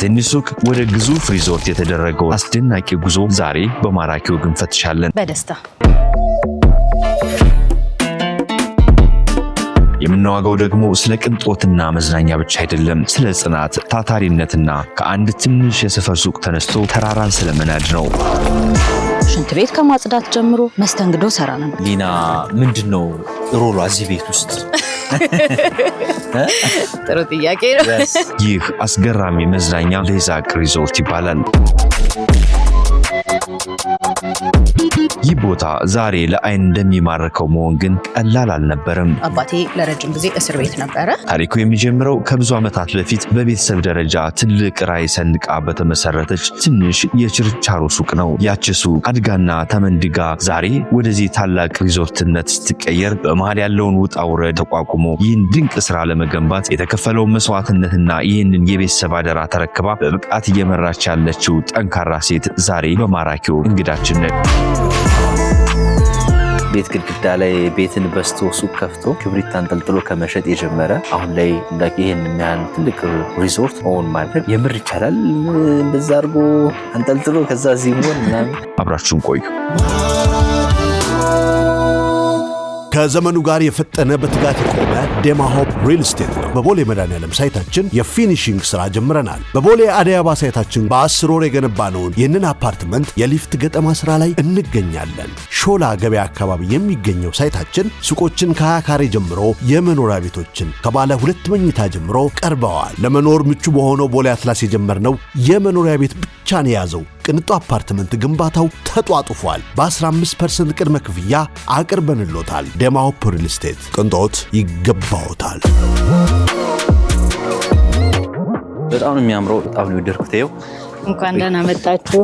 ከትንሽ ሱቅ ወደ ግዙፍ ሪዞርት የተደረገው አስደናቂ ጉዞ ዛሬ በማራኪው እንፈትሻለን። በደስታ የምናዋጋው ደግሞ ስለ ቅንጦትና መዝናኛ ብቻ አይደለም፣ ስለ ጽናት፣ ታታሪነትና ከአንድ ትንሽ የሰፈር ሱቅ ተነስቶ ተራራን ስለመናድ ነው። ሽንት ቤት ከማጽዳት ጀምሮ መስተንግዶ ሰራ ነው። ሊና ምንድነው ሮሏ እዚህ ቤት ውስጥ? ጥሩ ጥያቄ ነው። ይህ አስገራሚ መዝናኛ ሌዛቅ ሪዞርት ይባላል። ይህ ቦታ ዛሬ ለአይን እንደሚማርከው መሆን ግን ቀላል አልነበረም። አባቴ ለረጅም ጊዜ እስር ቤት ነበረ። ታሪኩ የሚጀምረው ከብዙ ዓመታት በፊት በቤተሰብ ደረጃ ትልቅ ራዕይ ሰንቃ በተመሰረተች ትንሽ የችርቻሮ ሱቅ ነው። ያቺ ሱቅ አድጋና ተመንድጋ ዛሬ ወደዚህ ታላቅ ሪዞርትነት ስትቀየር በመሃል ያለውን ውጣ ውረድ ተቋቁሞ ይህን ድንቅ ስራ ለመገንባት የተከፈለው መስዋዕትነትና ይህንን የቤተሰብ አደራ ተረክባ በብቃት እየመራች ያለችው ጠንካራ ሴት ዛሬ በማራኪው እንግዳችን ነች። ቤት ግድግዳ ላይ ቤትን በስቶ ሱቅ ከፍቶ ክብሪት አንጠልጥሎ ከመሸጥ የጀመረ አሁን ላይ ይሄን የሚያህል ትልቅ ሪዞርት ኦን ማድረግ የምር ይቻላል? እንደዛ አድርጎ አንጠልጥሎ ከዛ እዚህ ሆን ምናምን። አብራችሁን ቆዩ። ከዘመኑ ጋር የፈጠነ በትጋት የቆመ ዴማሆፕ ሪል ስቴት ነው። በቦሌ መድኃኔዓለም ሳይታችን የፊኒሺንግ ስራ ጀምረናል። በቦሌ አደይ አበባ ሳይታችን በ10 ወር የገነባነውን ይህንን አፓርትመንት የሊፍት ገጠማ ስራ ላይ እንገኛለን። ሾላ ገበያ አካባቢ የሚገኘው ሳይታችን ሱቆችን ከ20 ካሬ ጀምሮ የመኖሪያ ቤቶችን ከባለ 2 መኝታ ጀምሮ ቀርበዋል። ለመኖር ምቹ በሆነው ቦሌ አትላስ የጀመርነው የመኖሪያ ቤት ብቻን የያዘው ቅንጡ አፓርትመንት ግንባታው ተጧጡፏል። በ15% ቅድመ ክፍያ አቅርበንሎታል። ዴማሆፕ ሪል ስቴት ቅንጦት ይገባዎታል። በጣም ነው የሚያምረው። በጣም ነው የወደድኩት። እንኳን ደህና መጣችሁ።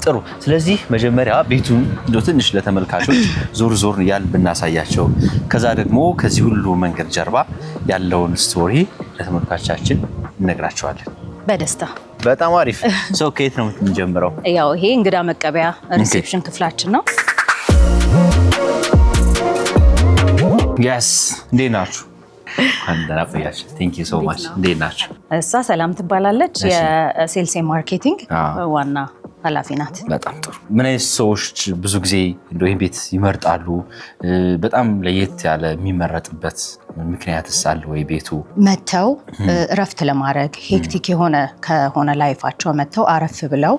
ጥሩ። ስለዚህ መጀመሪያ ቤቱን ትንሽ ለተመልካቾች ዞር ዞር ያል ብናሳያቸው፣ ከዛ ደግሞ ከዚህ ሁሉ መንገድ ጀርባ ያለውን ስቶሪ ለተመልካቾቻችን እነግራቸዋለን። በደስታ በጣም አሪፍ። ሰው ከየት ነው የምንጀምረው? ያው ይሄ እንግዳ መቀበያ ሪሴፕሽን ክፍላችን ነው። ያስ እንዴት ናችሁ? አንደራፈያችሁ። ቴንክ ዩ ሶ ማች። እንዴት ናችሁ? እሷ ሰላም ትባላለች። የሴልስ ማርኬቲንግ ዋና ኃላፊ ናት። በጣም ጥሩ። ምን አይነት ሰዎች ብዙ ጊዜ እንደው ይሄን ቤት ይመርጣሉ? በጣም ለየት ያለ የሚመረጥበት ምክንያትስ አለ ወይ? ቤቱ መተው እረፍት ለማድረግ ሄክቲክ ከሆነ ላይፋቸው መተው አረፍ ብለው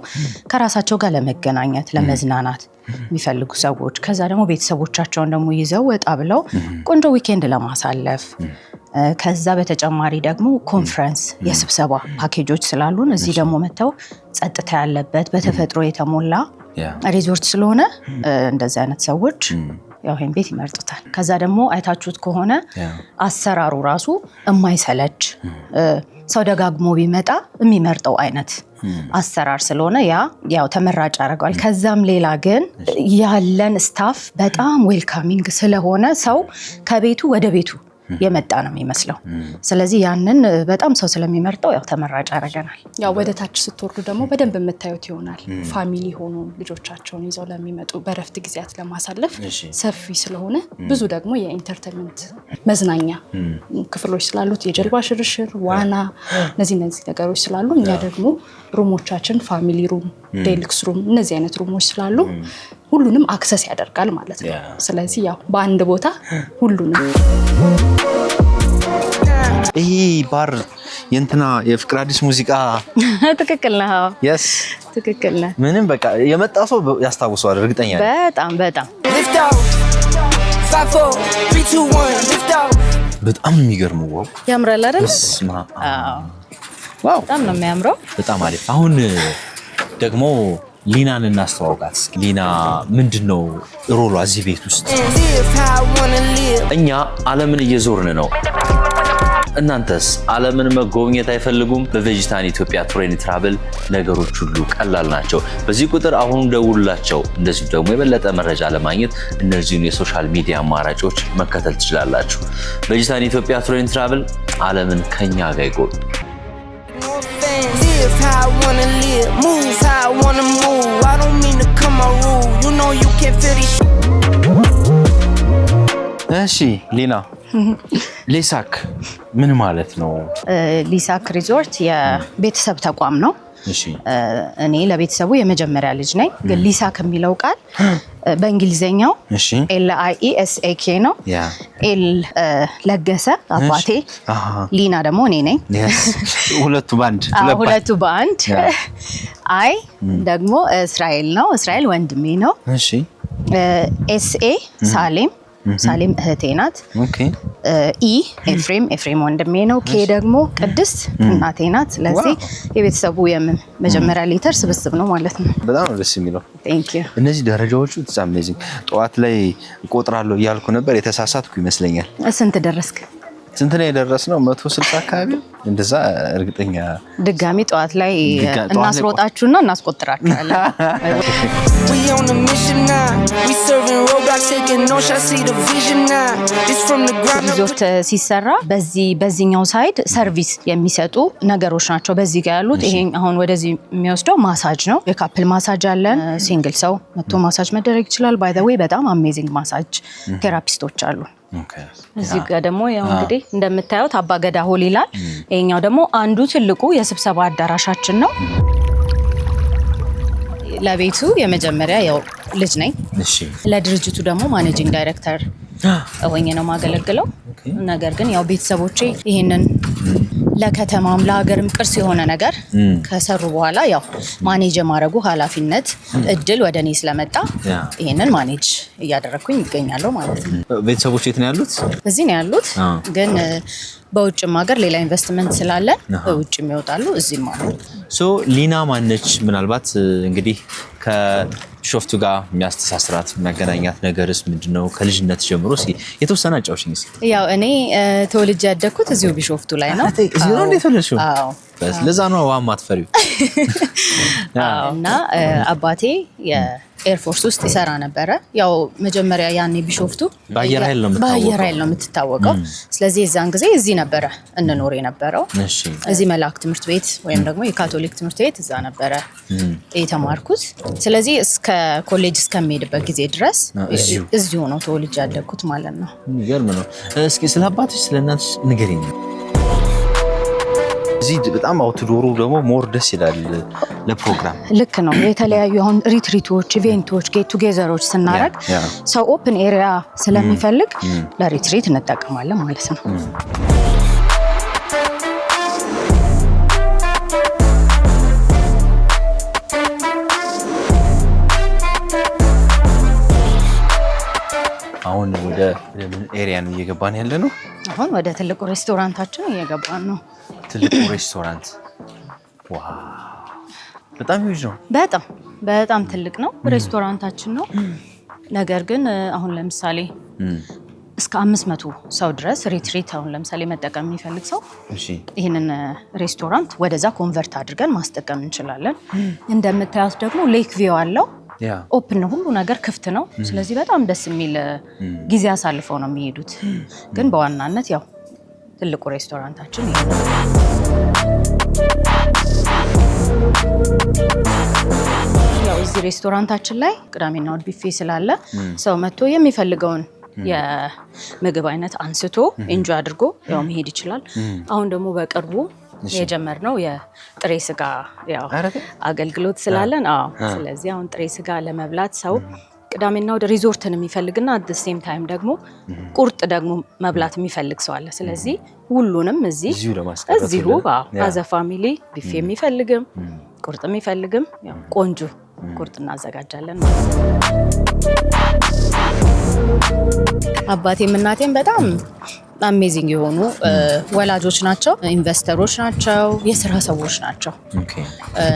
ከራሳቸው ጋር ለመገናኘት ለመዝናናት የሚፈልጉ ሰዎች፣ ከዛ ደግሞ ቤተሰቦቻቸውን ደግሞ ይዘው ወጣ ብለው ቆንጆ ዊኬንድ ለማሳለፍ፣ ከዛ በተጨማሪ ደግሞ ኮንፈረንስ የስብሰባ ፓኬጆች ስላሉን እዚህ ደግሞ መተው ጸጥታ ያለበት በተፈጥሮ የተሞላ ሪዞርት ስለሆነ እንደዚህ አይነት ሰዎች ያው ይሄን ቤት ይመርጡታል። ከዛ ደግሞ አይታችሁት ከሆነ አሰራሩ ራሱ የማይሰለች ሰው ደጋግሞ ቢመጣ የሚመርጠው አይነት አሰራር ስለሆነ ያው ተመራጭ ያደርገዋል። ከዛም ሌላ ግን ያለን ስታፍ በጣም ዌልካሚንግ ስለሆነ ሰው ከቤቱ ወደ ቤቱ የመጣ ነው የሚመስለው። ስለዚህ ያንን በጣም ሰው ስለሚመርጠው ያው ተመራጭ ያደርገናል። ያው ወደ ታች ስትወርዱ ደግሞ በደንብ የምታዩት ይሆናል። ፋሚሊ ሆኖ ልጆቻቸውን ይዘው ለሚመጡ በረፍት ጊዜያት ለማሳለፍ ሰፊ ስለሆነ ብዙ ደግሞ የኢንተርቴይንመንት መዝናኛ ክፍሎች ስላሉት የጀልባ ሽርሽር፣ ዋና፣ እነዚህ ነገሮች ስላሉ እኛ ደግሞ ሩሞቻችን ፋሚሊ ሩም፣ ዴሉክስ ሩም እነዚህ አይነት ሩሞች ስላሉ ሁሉንም አክሰስ ያደርጋል ማለት ነው። ስለዚህ ያው በአንድ ቦታ ሁሉንም ይሄ ባር የእንትና የፍቅር አዲስ ሙዚቃ ትክክል ነው። yes ትክክል ነው። ምንም በቃ የመጣ ሰው ያስታውሰዋል እርግጠኛ ነኝ። በጣም በጣም የሚገርመው ዋው ያምራል አይደል? ዋው በጣም ነው የሚያምረው። በጣም አሪፍ። አሁን ደግሞ ሊናን እናስተዋውቃት። ሊና ምንድነው ሮሏ እዚህ ቤት ውስጥ? እኛ ዓለምን እየዞርን ነው። እናንተስ ዓለምን መጎብኘት አይፈልጉም? በቬጂታን ኢትዮጵያ ቱር ኤንድ ትራቨል ነገሮች ሁሉ ቀላል ናቸው። በዚህ ቁጥር አሁን ደውሉላቸው። እንደዚሁ ደግሞ የበለጠ መረጃ ለማግኘት እነዚህን የሶሻል ሚዲያ አማራጮች መከተል ትችላላችሁ። ቬጂታን ኢትዮጵያ ቱር ኤንድ ትራቨል ዓለምን ከኛ ጋር ይጎብኙ። እሺ ሊና ሌሳክ ምን ማለት ነው? ሊሳክ ሪዞርት የቤተሰብ ተቋም ነው። እሺ እኔ ለቤተሰቡ የመጀመሪያ ልጅ ነኝ። ግን ሊሳክ የሚለው ቃል በእንግሊዘኛው LIESAK ነው። ኤል ለገሰ አባቴ፣ ሊና ደግሞ እኔ ነኝ። ሁለቱ ባንድ አይ ደግሞ እስራኤል ነው። እስራኤል ወንድሜ ነው። እሺ SA ሳሌም እህቴ ናት። ኤፍሬም ወንድሜ ነው። ኬ ደግሞ ቅድስት እናቴ ናት። ስለዚህ የቤተሰቡ የመጀመሪያ ሌተር ስብስብ ነው ማለት ነው። በጣም ደስ የሚለው እነዚህ ደረጃዎቹ አሜዚንግ። ጠዋት ላይ እቆጥራለሁ እያልኩ ነበር፣ የተሳሳትኩ ይመስለኛል። ስንት ደረስክ? ስንት ነው የደረስነው? 160 አካባቢ እንደዛ እርግጠኛ። ድጋሚ ጠዋት ላይ እናስሮጣችሁና እናስቆጥራችኋለን። ሪዞርት ሲሰራ በዚህኛው ሳይድ ሰርቪስ የሚሰጡ ነገሮች ናቸው በዚህ ጋር ያሉት። ይሄ አሁን ወደዚህ የሚወስደው ማሳጅ ነው። የካፕል ማሳጅ አለን። ሲንግል ሰው መጥቶ ማሳጅ መደረግ ይችላል። ባይ ዘ ዌይ በጣም አሜዚንግ ማሳጅ ቴራፒስቶች አሉ። እዚህ ጋር ደግሞ ያው እንግዲህ እንደምታዩት አባገዳ ሆል ይላል። ይሄኛው ደግሞ አንዱ ትልቁ የስብሰባ አዳራሻችን ነው። ለቤቱ የመጀመሪያ ያው ልጅ ነኝ። ለድርጅቱ ደግሞ ማኔጂንግ ዳይሬክተር ሆኜ ነው ማገለግለው። ነገር ግን ያው ቤተሰቦቼ ይሄንን ለከተማም ለሀገርም ቅርስ የሆነ ነገር ከሰሩ በኋላ ያው ማኔጅ የማድረጉ ኃላፊነት እድል ወደ እኔ ስለመጣ ይሄንን ማኔጅ እያደረኩኝ ይገኛለሁ ማለት ነው። ቤተሰቦች የት ነው ያሉት? እዚህ ነው ያሉት። ግን በውጭም ሀገር ሌላ ኢንቨስትመንት ስላለ በውጭም ይወጣሉ፣ እዚህም አሉ። ሊና ማነች? ምናልባት እንግዲህ ከቢሾፍቱ ጋር የሚያስተሳስራት የሚያገናኛት ነገርስ ምንድነው? ከልጅነት ጀምሮ እስኪ የተወሰነ አጫውሽኝ እስኪ። ያው እኔ ተወልጄ ያደግኩት እዚሁ ቢሾፍቱ ላይ ነው። እዚሁ ነው እንዴት ተወለድሽው? አዎ። ለዛ ነው ዋማ አትፈሪው። እና አባቴ የኤርፎርስ ውስጥ ይሰራ ነበረ። ያው መጀመሪያ ያኔ ቢሾፍቱ በአየር ኃይል ነው የምትታወቀው። ስለዚህ የዛን ጊዜ እዚህ ነበረ እንኖር የነበረው። እዚህ መልአክ ትምህርት ቤት ወይም ደግሞ የካቶሊክ ትምህርት ቤት እዛ ነበረ የተማርኩት። ስለዚህ እስከ ኮሌጅ እስከሚሄድበት ጊዜ ድረስ እዚሁ ነው ተወልጄ ያደግኩት ማለት ነው። የሚገርም ነው። እስኪ ስለ አባትሽ ስለ እናትሽ ንገሪኝ። እዚህ በጣም አውትዶሩ ደግሞ ሞር ደስ ይላል ለፕሮግራም። ልክ ነው። የተለያዩ አሁን ሪትሪቶች፣ ኢቬንቶች፣ ጌት ቱጌዘሮች ስናደርግ ሰው ኦፕን ኤሪያ ስለሚፈልግ ለሪትሪት እንጠቀማለን ማለት ነው። አሁን ወደ ምን ኤሪያ ነው እየገባን ያለ ነው? አሁን ወደ ትልቁ ሬስቶራንታችን እየገባን ነው። ትልቁ ሬስቶራንት ዋው! በጣም ዩዝ ነው። በጣም ትልቅ ነው ሬስቶራንታችን ነው። ነገር ግን አሁን ለምሳሌ እስከ 500 ሰው ድረስ ሪትሪት አሁን ለምሳሌ መጠቀም የሚፈልግ ሰው ይህንን ሬስቶራንት ወደዛ ኮንቨርት አድርገን ማስጠቀም እንችላለን። እንደምታዩት ደግሞ ሌክ ቪው አለው። ኦፕን ነው፣ ሁሉ ነገር ክፍት ነው። ስለዚህ በጣም ደስ የሚል ጊዜ አሳልፈው ነው የሚሄዱት። ግን በዋናነት ያው ትልቁ ሬስቶራንታችን ይሄ ነው። ያው እዚህ ሬስቶራንታችን ላይ ቅዳሜና እሑድ ቢፌ ስላለ ሰው መጥቶ የሚፈልገውን የምግብ አይነት አንስቶ ኢንጆይ አድርጎ ያው መሄድ ይችላል። አሁን ደግሞ በቅርቡ የጀመርነው የጥሬ ስጋ ያው አገልግሎት ስላለን ስለዚህ አሁን ጥሬ ስጋ ለመብላት ሰው ቅዳሜና ወደ ሪዞርትን የሚፈልግና አት ዘ ሴም ታይም ደግሞ ቁርጥ ደግሞ መብላት የሚፈልግ ሰው አለ። ስለዚህ ሁሉንም እዚሁ አዘ ፋሚሊ ቢፌ የሚፈልግም ቁርጥ የሚፈልግም ያው ቆንጆ ቁርጥ እናዘጋጃለን። አባቴም እናቴም በጣም አሜዚንግ የሆኑ ወላጆች ናቸው፣ ኢንቨስተሮች ናቸው፣ የስራ ሰዎች ናቸው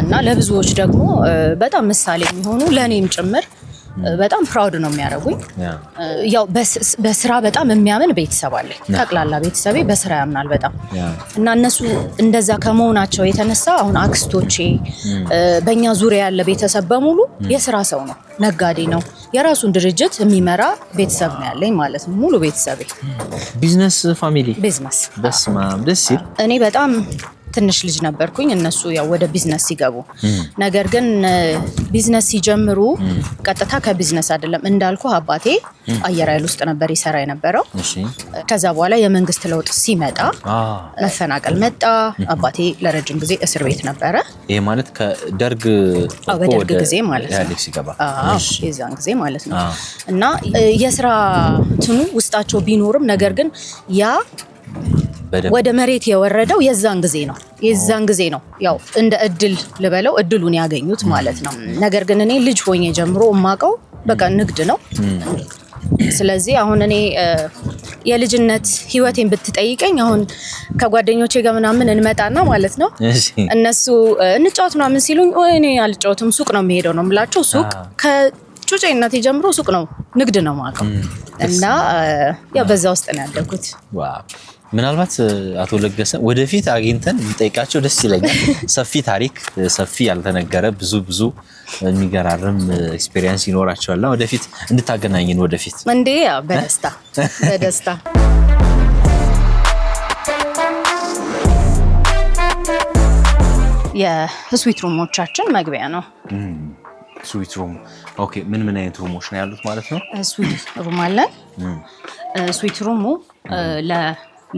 እና ለብዙዎች ደግሞ በጣም ምሳሌ የሚሆኑ ለእኔም ጭምር በጣም ፕራውድ ነው የሚያደርጉኝ። ያው በስራ በጣም የሚያምን ቤተሰብ አለኝ። ጠቅላላ ቤተሰቤ በስራ ያምናል በጣም እና እነሱ እንደዛ ከመሆናቸው የተነሳ አሁን አክስቶቼ፣ በእኛ ዙሪያ ያለ ቤተሰብ በሙሉ የስራ ሰው ነው፣ ነጋዴ ነው፣ የራሱን ድርጅት የሚመራ ቤተሰብ ነው ያለኝ ማለት ነው። ሙሉ ቤተሰቤ ቢዝነስ ፋሚሊ ቢዝነስ። በስመ አብ ደስ ይል። እኔ በጣም ትንሽ ልጅ ነበርኩኝ እነሱ ያው ወደ ቢዝነስ ሲገቡ ነገር ግን ቢዝነስ ሲጀምሩ ቀጥታ ከቢዝነስ አይደለም እንዳልኩ አባቴ አየር ኃይል ውስጥ ነበር ይሰራ የነበረው ከዛ በኋላ የመንግስት ለውጥ ሲመጣ መፈናቀል መጣ አባቴ ለረጅም ጊዜ እስር ቤት ነበረ ይሄ ማለት ከደርግ ወደ ጊዜ ማለት ነው ሲገባ የዛን ጊዜ ማለት ነው እና የስራ ትኑ ውስጣቸው ቢኖርም ነገር ግን ያ ወደ መሬት የወረደው የዛን ጊዜ ነው ያው እንደ እድል ልበለው እድሉን ያገኙት ማለት ነው ነገር ግን እኔ ልጅ ሆኜ ጀምሮ ማቀው በቃ ንግድ ነው ስለዚህ አሁን እኔ የልጅነት ህይወቴን ብትጠይቀኝ አሁን ከጓደኞቼ ጋር ምናምን እንመጣና ማለት ነው እነሱ እንጫወት ምናምን ሲሉኝ እኔ አልጫወትም ሱቅ ነው የሚሄደው ነው የምላቸው ሱቅ ከጩጬነቴ ጀምሮ ሱቅ ነው ንግድ ነው ማቀው እና ያው በዛ ውስጥ ነው ያደኩት ዋው ምናልባት አቶ ለገሰ ወደፊት አግኝተን እንጠይቃቸው ደስ ይለኛል ሰፊ ታሪክ ሰፊ ያልተነገረ ብዙ የሚገራርም ኤክስፒሪየንስ ይኖራቸዋልና ወደፊት እንድታገናኝን ወደፊት እንዴ በደስታ የስዊት ሩሞቻችን መግቢያ ነው ስዊት ሩም ኦኬ ምን አይነት ሩሞች ነው ያሉት ማለት ነው ስዊት ሩም አለን ስዊት ሩሙ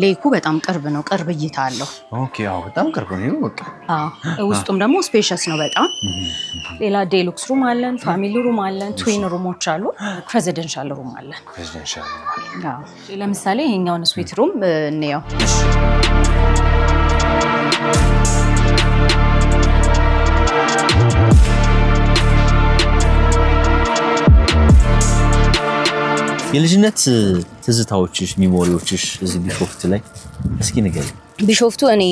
ሌኩ በጣም ቅርብ እይታ አለው ኦኬ አዎ በጣም ቅርብ ነው በቃ ውስጡም ደግሞ ስፔሻስ ነው በጣም ሌላ ዴሉክስ ሩም አለን ፋሚሊ ሩም አለን ትዊን ሩሞች አሉ ፕሬዚደንሻል ሩም አለን አዎ ለምሳሌ ይሄኛውን ስዊት ሩም እንየው የልጅነት ትዝታዎችሽ ሚሞሪዎችሽ እዚህ ቢሾፍቱ ላይ እስኪ ንገሪኝ ቢሾፍቱ እኔ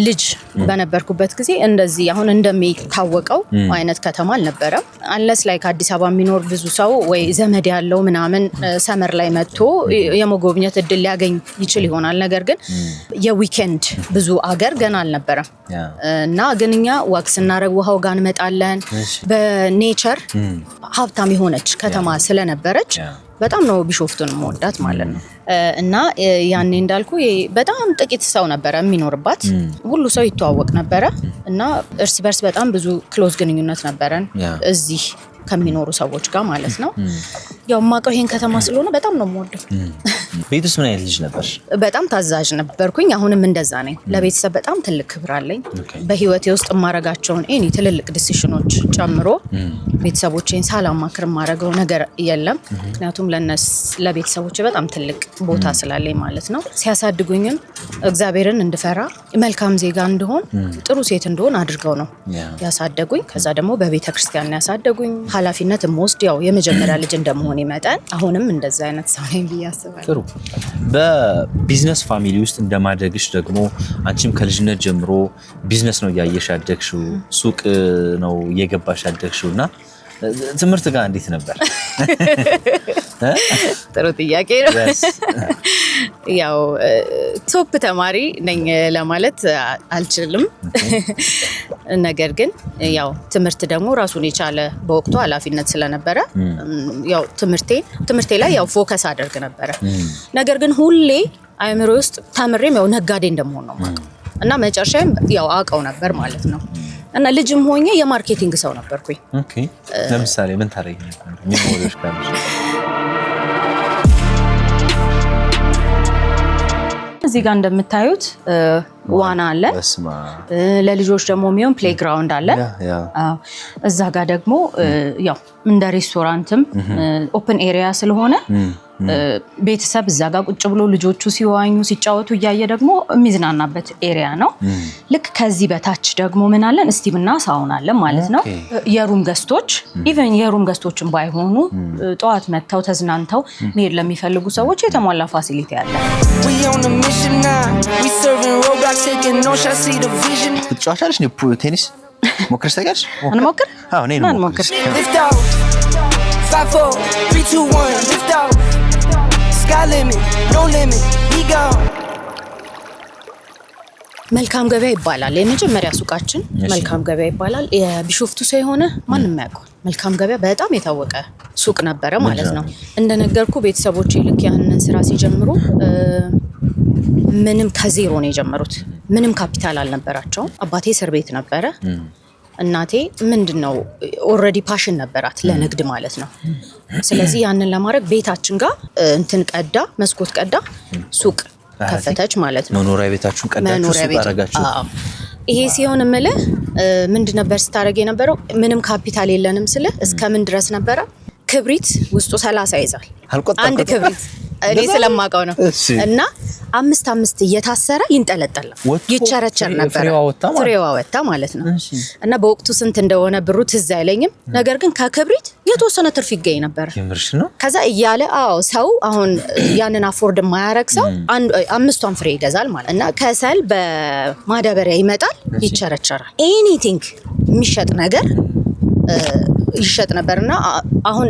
ልጅ በነበርኩበት ጊዜ እንደዚህ አሁን እንደሚታወቀው አይነት ከተማ አልነበረም አንለስ ላይ ከአዲስ አበባ የሚኖር ብዙ ሰው ወይ ዘመድ ያለው ምናምን ሰመር ላይ መጥቶ የመጎብኘት እድል ሊያገኝ ይችል ይሆናል ነገር ግን የዊኬንድ ብዙ አገር ገና አልነበረም እና ግንኛ ዋክስ እናረግ ውሃው ጋር እንመጣለን በኔቸር ሀብታም የሆነች ከተማ ስለነበረች በጣም ነው ቢሾፍቱን መወዳት ማለት ነው እና ያኔ እንዳልኩ በጣም ጥቂት ሰው ነበረ የሚኖርባት ሁሉ ሰው ይተዋወቅ ነበረ እና እርስ በርስ በጣም ብዙ ክሎዝ ግንኙነት ነበረን እዚህ ከሚኖሩ ሰዎች ጋር ማለት ነው ያው ማቀው ይሄን ከተማ ስለሆነ በጣም ነው የምወደው ቤትስ ምን አይነት ልጅ ነበር በጣም ታዛዥ ነበርኩኝ አሁንም እንደዛ ነኝ ለቤተሰብ በጣም ትልቅ ክብር አለኝ በህይወቴ ውስጥ ማረጋቸውን ኤኒ ትልልቅ ዲሲሽኖች ጨምሮ ቤተሰቦቼን ሳላማክር ማረገው ነገር የለም ምክንያቱም ለቤተሰቦቼ በጣም ትልቅ ቦታ ስላለኝ ማለት ነው ሲያሳድጉኝም እግዚአብሔርን እንድፈራ መልካም ዜጋ እንደሆን ጥሩ ሴት እንደሆን አድርገው ነው ያሳደጉኝ ከዛ ደግሞ በቤተክርስቲያን ያሳደጉኝ ኃላፊነት የምወስድ ያው የመጀመሪያ ልጅ እንደመሆን ይመጣል አሁንም እንደዛ አይነት ሰው ነኝ ብዬ አስባለሁ ጥሩ በቢዝነስ ፋሚሊ ውስጥ እንደማደግሽ ደግሞ አንቺም ከልጅነት ጀምሮ ቢዝነስ ነው ያያያሽ ያደግሽው ሱቅ ነው እየገባሽ ያደግሽውና ትምህርት ጋር እንዴት ነበር ጥሩ ጥያቄ ነው ያው ቶፕ ተማሪ ነኝ ለማለት አልችልም ነገር ግን ያው ትምህርት ደግሞ ራሱን የቻለ በወቅቱ ኃላፊነት ስለነበረ ያው ትምህርቴ ላይ ያው ፎከስ አደርግ ነበር ነገር ግን ሁሌ አይምሮ ውስጥ ተምሬም ያው ነጋዴ እንደምሆን ነው ማለት እና መጨረሻም ያው አውቀው ነበር ማለት ነው እና ልጅም ሆኜ የማርኬቲንግ ሰው ነበርኩኝ ኦኬ ለምሳሌ ምን ታረጊ ነበር ሚሞሪዎች ካሉሽ እዚህ ጋር እንደምታዩት ዋና አለ ለልጆች ደግሞ የሚሆን ፕሌይግራውንድ አለ እዛ ጋር ደግሞ ያው እንደ ሬስቶራንትም ኦፕን ኤሪያ ስለሆነ ቤተሰብ እዛ ጋር ቁጭ ብሎ ልጆቹ ሲዋኙ ሲጫወቱ እያየ ደግሞ የሚዝናናበት ኤሪያ ነው ልክ ከዚህ በታች ደግሞ ምን አለን ስቲምና ሳውና አለን ማለት ነው የሩም ገስቶች ኢቭን የሩም ገስቶችን ባይሆኑ ጠዋት መተው ተዝናንተው መሄድ ለሚፈልጉ ሰዎች የተሟላ ፋሲሊቲ አለ ትጫወቻለሽ ቴኒስ ሞክረሽ ታውቂያለሽ እንሞክር አዎ ነኝ እንሞክር 5 4 3 2 1 lift off sky limit no limit we go መልካም ገበያ ይባላል የመጀመሪያ ሱቃችን መልካም ገበያ ይባላል የቢሾፍቱ ሰው የሆነ ማንንም ያውቀው መልካም ገበያ በጣም የታወቀ ሱቅ ነበረ ማለት ነው እንደነገርኩ ቤተሰቦቼ ልክ ያንን ስራ ሲጀምሩ ምንም ከዜሮ ነው የጀመሩት ምንም ካፒታል አልነበራቸውም። አባቴ እስር ቤት ነበረ። እናቴ ምንድነው ኦሬዲ ፓሽን ነበራት ለንግድ ማለት ነው። ስለዚህ ያንን ለማድረግ ቤታችን ጋር እንትን ቀዳ መስኮት ቀዳ ሱቅ ከፈተች ማለት ነው። መኖሪያ ቤታችሁን ቀዳችሁ ሱቅ አረጋችሁ። ይሄ ሲሆን ምልህ ምንድን ነበር ስታረግ የነበረው? ምንም ካፒታል የለንም ስለ እስከምን ድረስ ነበረ? ክብሪት ውስጡ 30 ይዛል አንድ ክብሪት እኔ ስለማውቀው ነው። እና 5 እየታሰረ ይንጠለጠል ይቸረቸር ነበር። ፍሬዋ ወጣ ማለት ነው። እና በወቅቱ ስንት እንደሆነ ብሩ ትዝ አይለኝም። ነገር ግን ከክብሪት የተወሰነ ትርፍ ይገኝ ነበር። ከዛ እያለ ሰው አሁን ያንን አፎርድ የማያረግ ሰው 5ቷን ፍሬ ይገዛል ማለት እና ከሰል በማዳበሪያ ይመጣል ይቸረቸራል። ኤኒቲንግ የሚሸጥ ነገር ይሸጥ ነበርና አሁን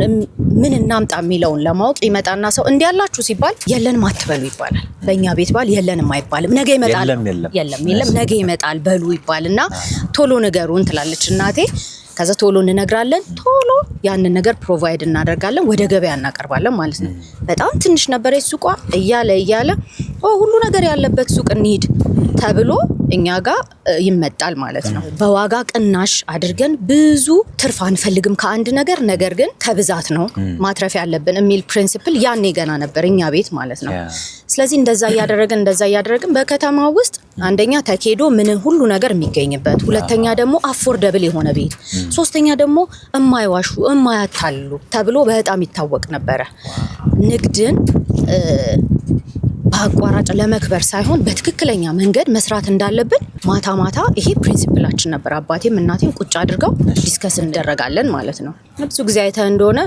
ምን እናምጣ የሚለውን ለማወቅ ይመጣና ሰው እንዲያላችሁ ሲባል የለንም አትበሉ ይባላል። በእኛ ቤት ባል የለንም አይባልም። ነገ ይመጣል የለም ነገ ይመጣል በሉ ይባልና ቶሎ ንገሩን ትላለች እናቴ። ከዛ ቶሎ እንነግራለን፣ ቶሎ ያንን ነገር ፕሮቫይድ እናደርጋለን፣ ወደ ገበያ እናቀርባለን ማለት ነው። በጣም ትንሽ ነበር ሱቋ። እያለ ሁሉ ነገር ያለበት ሱቅ እንሂድ ተብሎ እኛ ጋር ይመጣል ማለት ነው። በዋጋ ቅናሽ አድርገን ብዙ ትርፍ አንፈልግም ከአንድ ነገር ግን ከብዛት ነው ማትረፍ ያለብን የሚል ፕሪንሲፕል ያኔ ገና ነበር እኛ ቤት ማለት ነው። ስለዚህ እንደዛ እያደረግን በከተማው ውስጥ አንደኛ ተኬዶ ምን ሁሉ ነገር የሚገኝበት፣ ሁለተኛ ደግሞ አፎርደብል የሆነ ቤት፣ ሶስተኛ ደግሞ የማይዋሹ የማያታሉ ተብሎ በጣም ይታወቅ ነበረ። ንግድን በአቋራጭ ለመክበር ሳይሆን በትክክለኛ መንገድ መስራት እንዳለብን ማታ ይሄ ፕሪንሲፕላችን ነበር። አባቴም እናቴም ቁጭ አድርገው ዲስከስ እንደረጋለን ማለት ነው። ብዙ ጊዜ አይተህ እንደሆነ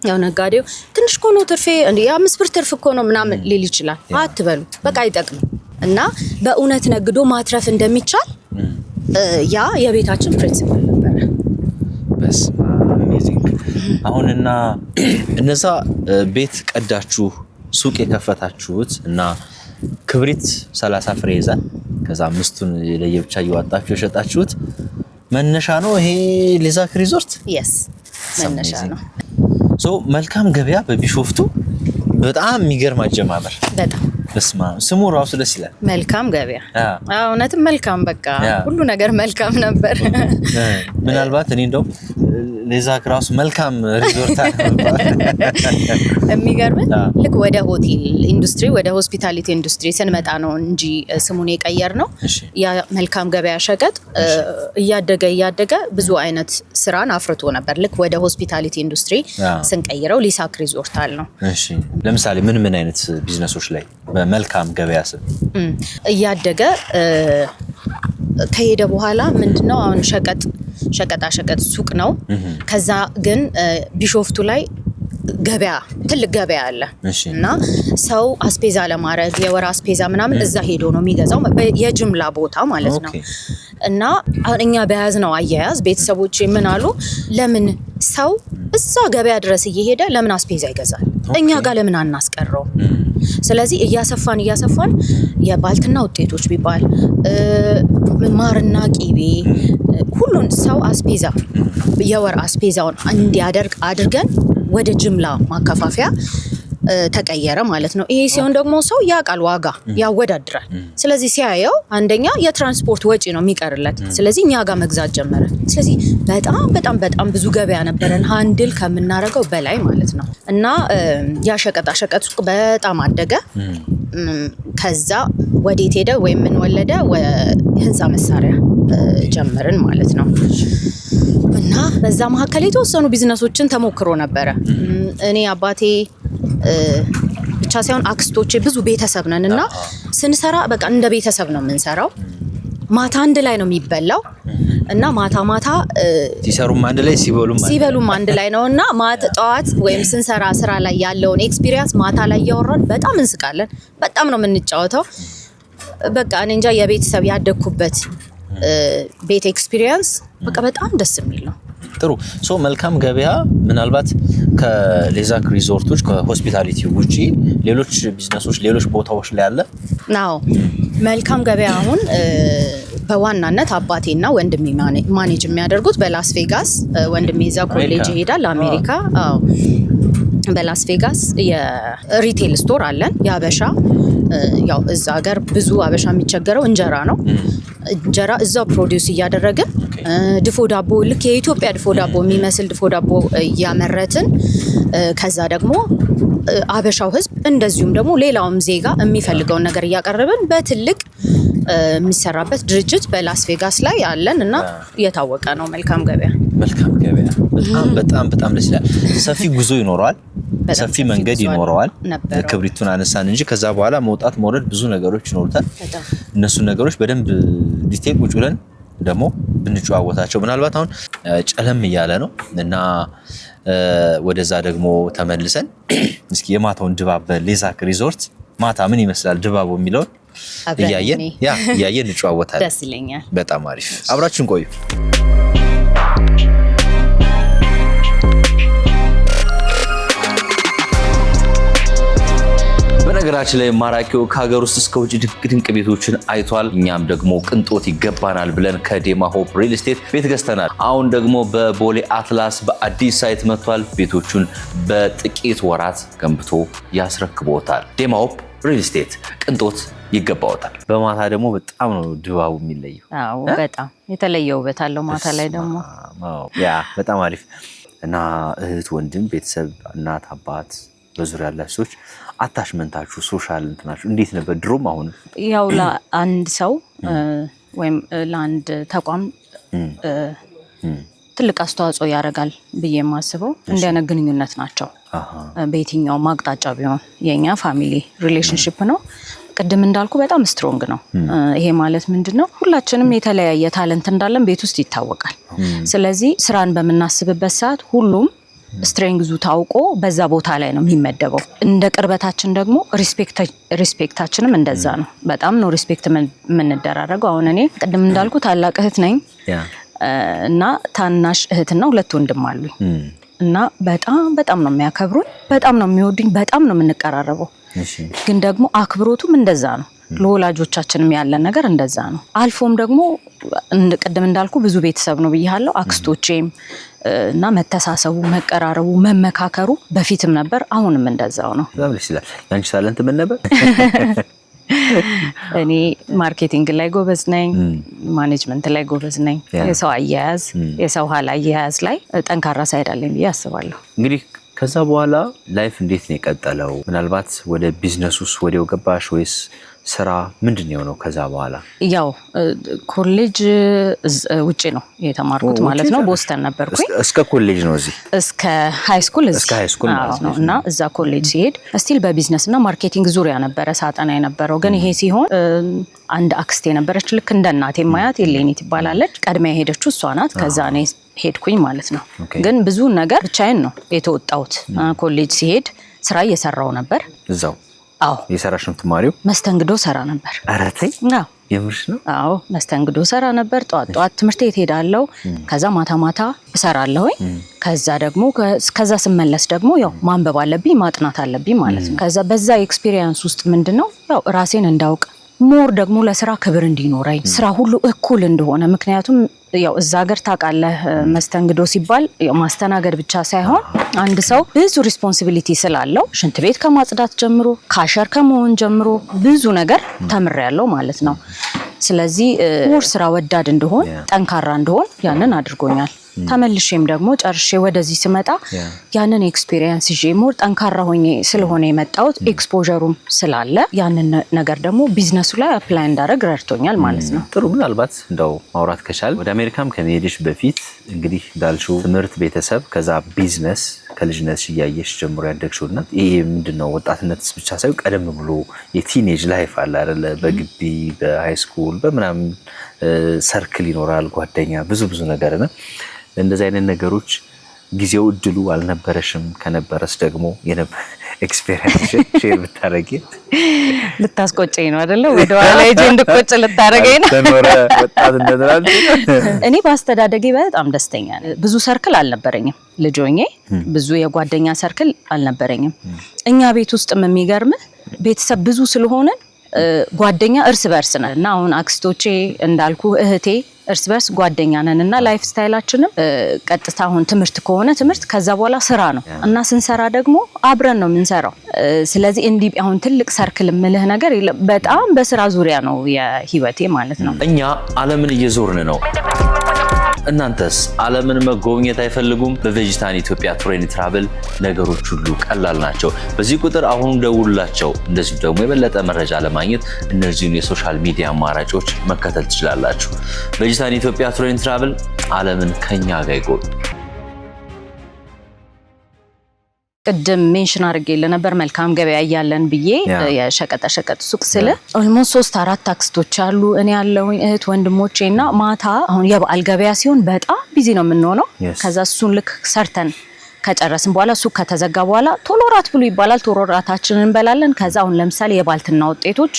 ያው ነጋዴው ትንሽ እኮ ነው ትርፌ እንዴ 5 ብር ትርፍ እኮ ነው ምናምን ሊል ይችላል። አትበሉ፣ በቃ አይጠቅም። እና በእውነት ነግዶ ማትረፍ እንደሚቻል ያ የቤታችን ፕሪንሲፕል ነበር። በስማ አሜዚንግ። አሁንና እነዛ ቤት ቀዳችሁ ሱቅ የከፈታችሁት እና ክብሪት 30 ፍሬ ይዛል ከዛ 5ቱን ለየብቻ እያወጣችሁ የሸጣችሁት መነሻ ነው ይሄ ሌዛክ ሪዞርት? yes መነሻ ነው። መልካም ገበያ በቢሾፍቱ በጣም የሚገርም አጀማመር። በጣም በስማ ስሙ ራሱ ደስ ይላል። መልካም ገበያ። እውነትም መልካም በቃ ሁሉ ነገር መልካም ነበር። ምናልባት እኔ እንደው ሌዛክ ራሱ መልካም ሪዞርት የሚገርም ልክ ወደ ሆቴል ኢንዱስትሪ ወደ ሆስፒታሊቲ ኢንዱስትሪ ስንመጣ ነው እንጂ ስሙን የቀየር ነው። ያ መልካም ገበያ ሸቀጥ እያደገ ብዙ አይነት ስራን አፍርቶ ነበር። ልክ ወደ ሆስፒታሊቲ ኢንዱስትሪ ስንቀይረው ሊሳክ ሪዞርት አለ ነው። እሺ ለምሳሌ ምን አይነት ቢዝነሶች ላይ በመልካም ገበያ ስም እያደገ ከሄደ በኋላ ምንድነው አሁን ሸቀጣ ሱቅ ነው። ከዛ ግን ቢሾፍቱ ላይ ገበያ ትልቅ ገበያ አለ እና ሰው አስፔዛ ለማድረግ የወር አስፔዛ ምናምን እዛ ሄዶ ነው የሚገዛው የጅምላ ቦታ ማለት ነው። እና እኛ በያዝነው አያያዝ ቤተሰቦች ምን አሉ፣ ለምን ሰው እዛ ገበያ ድረስ እየሄደ ለምን አስፔዛ ይገዛል? እኛ ጋር ለምን አናስቀረው? ስለዚህ እያሰፋን የባልትና ውጤቶች ቢባል ማርና ቂቤ ሁሉን ሰው አስፔዛ የወር አስፔዛውን እንዲያደርግ አድርገን ወደ ጅምላ ማከፋፈያ ተቀየረ ማለት ነው። ይሄ ሲሆን ደግሞ ሰው ያቃል ዋጋ ያወዳድራል። ስለዚህ ሲያየው አንደኛ የትራንስፖርት ወጪ ነው የሚቀርለት። ስለዚህ እኛ ጋር መግዛት ጀመረ። ስለዚህ በጣም ብዙ ገበያ ነበረን ሃንድል ከምናረገው በላይ ማለት ነው። እና ያ ሸቀጣ ሱቅ በጣም አደገ። ከዛ ወዴት ሄደ ወይም ምን ወለደ? ህንፃ መሳሪያ ጀመርን ማለት ነው። እና በዛ መካከል የተወሰኑ ቢዝነሶችን ተሞክሮ ነበረ። እኔ አባቴ ብቻ ሳይሆን አክስቶቼ ብዙ ቤተሰብ ነን እና ስንሰራ በቃ እንደ ቤተሰብ ነው የምንሰራው። ማታ አንድ ላይ ነው የሚበላው እና ማታ ሲሰሩም አንድ ላይ ሲበሉም አንድ ላይ ነው እና ጠዋት ወይም ስንሰራ ስራ ላይ ያለውን ኤክስፒሪየንስ ማታ ላይ ያወራን በጣም እንስቃለን። በጣም ነው የምንጫወተው። በቃ እኔ እንጃ የቤተሰብ ያደኩበት ቤት ኤክስፒሪየንስ በቃ በጣም ደስ የሚል ነው። ጥሩ መልካም ገበያ ምናልባት ከሌዛክ ሪዞርቶች ከሆስፒታሊቲ ውጪ ሌሎች ቢዝነሶች ሌሎች ቦታዎች ላይ አለ ነው። መልካም ገበያ አሁን በዋናነት አባቴና ወንድሜ ማኔጅ የሚያደርጉት በላስ ቬጋስ። ወንድሜ እዛ ኮሌጅ ይሄዳል አሜሪካ። በላስ ቬጋስ የሪቴል ስቶር አለን፣ ያበሻ ያው እዛ ሀገር ብዙ አበሻ የሚቸገረው እንጀራ ነው። እንጀራ እዛው ፕሮዲውስ እያደረግን ድፎ ዳቦ ልክ የኢትዮጵያ ድፎ ዳቦ የሚመስል ድፎ ዳቦ እያመረትን ከዛ ደግሞ አበሻው ህዝብ እንደዚሁም ደግሞ ሌላውም ዜጋ የሚፈልገውን ነገር እያቀረብን በትልቅ የሚሰራበት ድርጅት በላስ ቬጋስ ላይ አለን እና የታወቀ ነው። መልካም ገበያ በጣም ደስ ይላል። ሰፊ ጉዞ ይኖረዋል፣ ሰፊ መንገድ ይኖረዋል። ክብሪቱን አነሳን እንጂ ከዛ በኋላ መውጣት መውረድ ብዙ ነገሮች ይኖሩታል። እነሱ ነገሮች በደንብ ዲቴል ቁጭ ብለን ደግሞ ብንጨዋወታቸው ምናልባት አሁን ጨለም እያለ ነው እና ወደዛ ደግሞ ተመልሰን እስኪ የማታውን ድባብ በሌዛክ ሪዞርት ማታ ምን ይመስላል ድባቡ የሚለውን እያየን እንጨዋወታለን። ደስ ይለኛል። በጣም አሪፍ፣ አብራችሁን ቆዩ። በነገራችን ላይ ማራኪው ከሀገር ውስጥ እስከ ውጭ ድንቅ ቤቶችን አይቷል። እኛም ደግሞ ቅንጦት ይገባናል ብለን ከዴማ ሆፕ ሪል ስቴት ቤት ገዝተናል። አሁን ደግሞ በቦሌ አትላስ በአዲስ ሳይት መጥቷል። ቤቶቹን በጥቂት ወራት ገንብቶ ያስረክቦታል። ዴማ ሆፕ ሪል ስቴት ቅንጦት ይገባውታል። በማታ ደግሞ በጣም ነው ድባቡ የሚለየው። አዎ በጣም የተለየ ውበት አለው ማታ ላይ ደግሞ። በጣም አሪፍ እና እህት፣ ወንድም፣ ቤተሰብ፣ እናት፣ አባት በዙሪያ ያላችሁ ሰዎች አታችመንታችሁ ሶሻል እንትናችሁ እንዴት ነበር ድሮም አሁን? ያው ለአንድ ሰው ወይም ለአንድ ተቋም ትልቅ አስተዋጽኦ ያደርጋል ብዬ የማስበው እንዲህ አይነት ግንኙነት ናቸው። በየትኛውም አቅጣጫ ቢሆን የኛ ፋሚሊ ሪሌሽንሺፕ ነው። ቅድም እንዳልኩ በጣም ስትሮንግ ነው። ይሄ ማለት ምንድነው? ሁላችንም የተለያየ ታለንት እንዳለን ቤት ውስጥ ይታወቃል። ስለዚህ ስራን በምናስብበት ሰዓት ሁሉም ስትሬንግዙ ታውቆ በዛ ቦታ ላይ ነው የሚመደበው። እንደ ቅርበታችን ደግሞ ሪስፔክታችንም እንደዛ ነው። በጣም ነው ሪስፔክት የምንደራረገው። አሁን እኔ ቅድም እንዳልኩ ታላቅ እህት ነኝ እና ታናሽ እህትና 2 ወንድም አሉኝ እና በጣም ነው የሚያከብሩኝ፣ በጣም ነው የሚወዱኝ፣ በጣም ነው የምንቀራረበው። ግን ደግሞ አክብሮቱም እንደዛ ነው። ለወላጆቻችንም ያለን ነገር እንደዛ ነው። አልፎም ደግሞ ቅድም እንዳልኩ ብዙ ቤተሰብ ነው ብያለሁ። አክስቶቼም እና መተሳሰቡ፣ መቀራረቡ፣ መመካከሩ በፊትም ነበር፣ አሁንም እንደዛው ነው። በጣም ደስ ይላል። ያንቺ ታለንት ምን ነበር? እኔ ማርኬቲንግ ላይ ጎበዝ ነኝ፣ ማኔጅመንት ላይ ጎበዝ ነኝ። የሰው አያያዝ፣ የሰው ኃይል አያያዝ ላይ ጠንካራ ሳይድ አለኝ ብዬ አስባለሁ። እንግዲህ ከዛ በኋላ ላይፍ እንዴት ነው የቀጠለው? ምናልባት ወደ ቢዝነስ ውስጥ ወዲያው ገባሽ ወይስ ስራ ምንድን ነው የሆነው? ከዛ በኋላ ያው ኮሌጅ ውጪ ነው የተማርኩት ማለት ነው። ቦስተን ነበርኩኝ። እስከ ኮሌጅ ነው እዚህ እስከ ሃይ ስኩል ማለት ነው። እና እዛ ኮሌጅ ሲሄድ ስቲል በቢዝነስ እና ማርኬቲንግ ዙሪያ ነበረ ሳጠና የነበረው። ግን ይሄ ሲሆን አንድ አክስቴ ነበረች፣ ልክ እንደ እናቴ ማያት የሌኒ ትባላለች። ቀድሜ የሄደችው እሷ ናት። ከዛ እኔ ሄድኩኝ ማለት ነው። ግን ብዙ ነገር ብቻዬን ነው የተወጣሁት። ኮሌጅ ሲሄድ ስራ እየሰራው ነበር እዛው። አዎ የሰራሽ ነው ተማሪው? መስተንግዶ ሰራ ነበር። ኧረ ተይ! አዎ የምርሽ ነው? አዎ መስተንግዶ ሰራ ነበር። ጠዋት ትምህርት ቤት ሄዳለሁ፣ ከዛ ማታ እሰራለሁ። ከዛ ደግሞ ከዛ ስመለስ ደግሞ ያው ማንበብ አለብኝ፣ ማጥናት አለብኝ ማለት ነው። ከዛ በዛ ኤክስፒሪየንስ ውስጥ ምንድነው ያው ራሴን እንዳውቅ ሞር ደግሞ ለስራ ክብር እንዲኖረኝ ስራ ሁሉ እኩል እንደሆነ። ምክንያቱም ያው እዛ ሀገር ታውቃለህ መስተንግዶ ሲባል ማስተናገድ ብቻ ሳይሆን አንድ ሰው ብዙ ሪስፖንሲቢሊቲ ስላለው ሽንት ቤት ከማጽዳት ጀምሮ ካሸር ከመሆን ጀምሮ ብዙ ነገር ተምሬያለሁ ማለት ነው። ስለዚህ ሞር ስራ ወዳድ እንደሆን፣ ጠንካራ እንደሆን ያንን አድርጎኛል። ተመልሼም ደግሞ ጨርሼ ወደዚህ ስመጣ ያንን ኤክስፒሪየንስ ይዤ ሞር ጠንካራ ሆኜ ስለሆነ የመጣሁት ኤክስፖዠሩም ስላለ ያንን ነገር ደግሞ ቢዝነሱ ላይ አፕላይ እንዳደረግ ረድቶኛል ማለት ነው። ጥሩ። ምናልባት እንደው ማውራት ከቻል ወደ አሜሪካም ከመሄድሽ በፊት እንግዲህ እንዳልሽው ትምህርት፣ ቤተሰብ፣ ከዛ ቢዝነስ ከልጅነትሽ እያየሽ ጀምሮ ያደግሽውና ይሄ ምንድነው ወጣትነትስ ብቻ ሳይሆን ቀደም ብሎ የቲኔጅ ላይፍ አለ አይደለ? በግቢ በሃይ ስኩል በምናምን ሰርክል ይኖራል፣ ጓደኛ፣ ብዙ ነገርና እንደዚህ አይነት ነገሮች ጊዜው እድሉ አልነበረሽም? ከነበረስ ደግሞ ኤክስፔሪየንስ ሼር ብታረጊ። ልታስቆጨኝ ነው አይደለ? ወደ ኋላ ሄጄ እንድቆጭ ልታረገኝ ነው። ተኖረ ወጣት እንደተላል። እኔ በአስተዳደጌ በጣም ደስተኛ ነኝ። ብዙ ሰርክል አልነበረኝም ልጅ ሆኜ፣ ብዙ የጓደኛ ሰርክል አልነበረኝም። እኛ ቤት ውስጥም የሚገርምህ ቤተሰብ ብዙ ስለሆነ ጓደኛ እርስ በርስ ነን እና አሁን አክስቶቼ እንዳልኩ እህቴ እርስ በርስ ጓደኛ ነን እና ላይፍ ስታይላችንም ቀጥታ አሁን ትምህርት ከሆነ ትምህርት ከዛ በኋላ ስራ ነው እና ስንሰራ ደግሞ አብረን ነው የምንሰራው። ስለዚህ እንዲህ አሁን ትልቅ ሰርክል ምልህ ነገር በጣም በስራ ዙሪያ ነው የህይወቴ ማለት ነው። እኛ ዓለምን እየዞርን ነው። እናንተስ ዓለምን መጎብኘት አይፈልጉም? በቬጂታን ኢትዮጵያ ቱር ኤንድ ትራቨል ነገሮች ሁሉ ቀላል ናቸው። በዚህ ቁጥር አሁን ደውሉላቸው። እንደዚሁ ደግሞ የበለጠ መረጃ ለማግኘት እነዚህን የሶሻል ሚዲያ አማራጮች መከተል ትችላላችሁ። ቬጂታን ኢትዮጵያ ቱር ኤንድ ትራቨል ዓለምን ከኛ ጋር ይጎብኙ። ቅድም ሜንሽን አድርጌልህ ነበር መልካም ገበያ እያለን ብዬ የሸቀጣ ሸቀጥ ሱቅ ስለ ኦልሞስት 3-4 አክስቶች አሉ እኔ ያለሁኝ እህት ወንድሞቼና ማታ አሁን የበዓል ገበያ ሲሆን በጣም ቢዚ ነው የምንሆነው። ከዛ እሱን ልክ ሰርተን ከጨረስን በኋላ ሱቅ ከተዘጋ በኋላ ቶሎ ራት ብሉ ይባላል። ቶሎ ራታችንን እንበላለን። ከዛ አሁን ለምሳሌ የባልትና ውጤቶች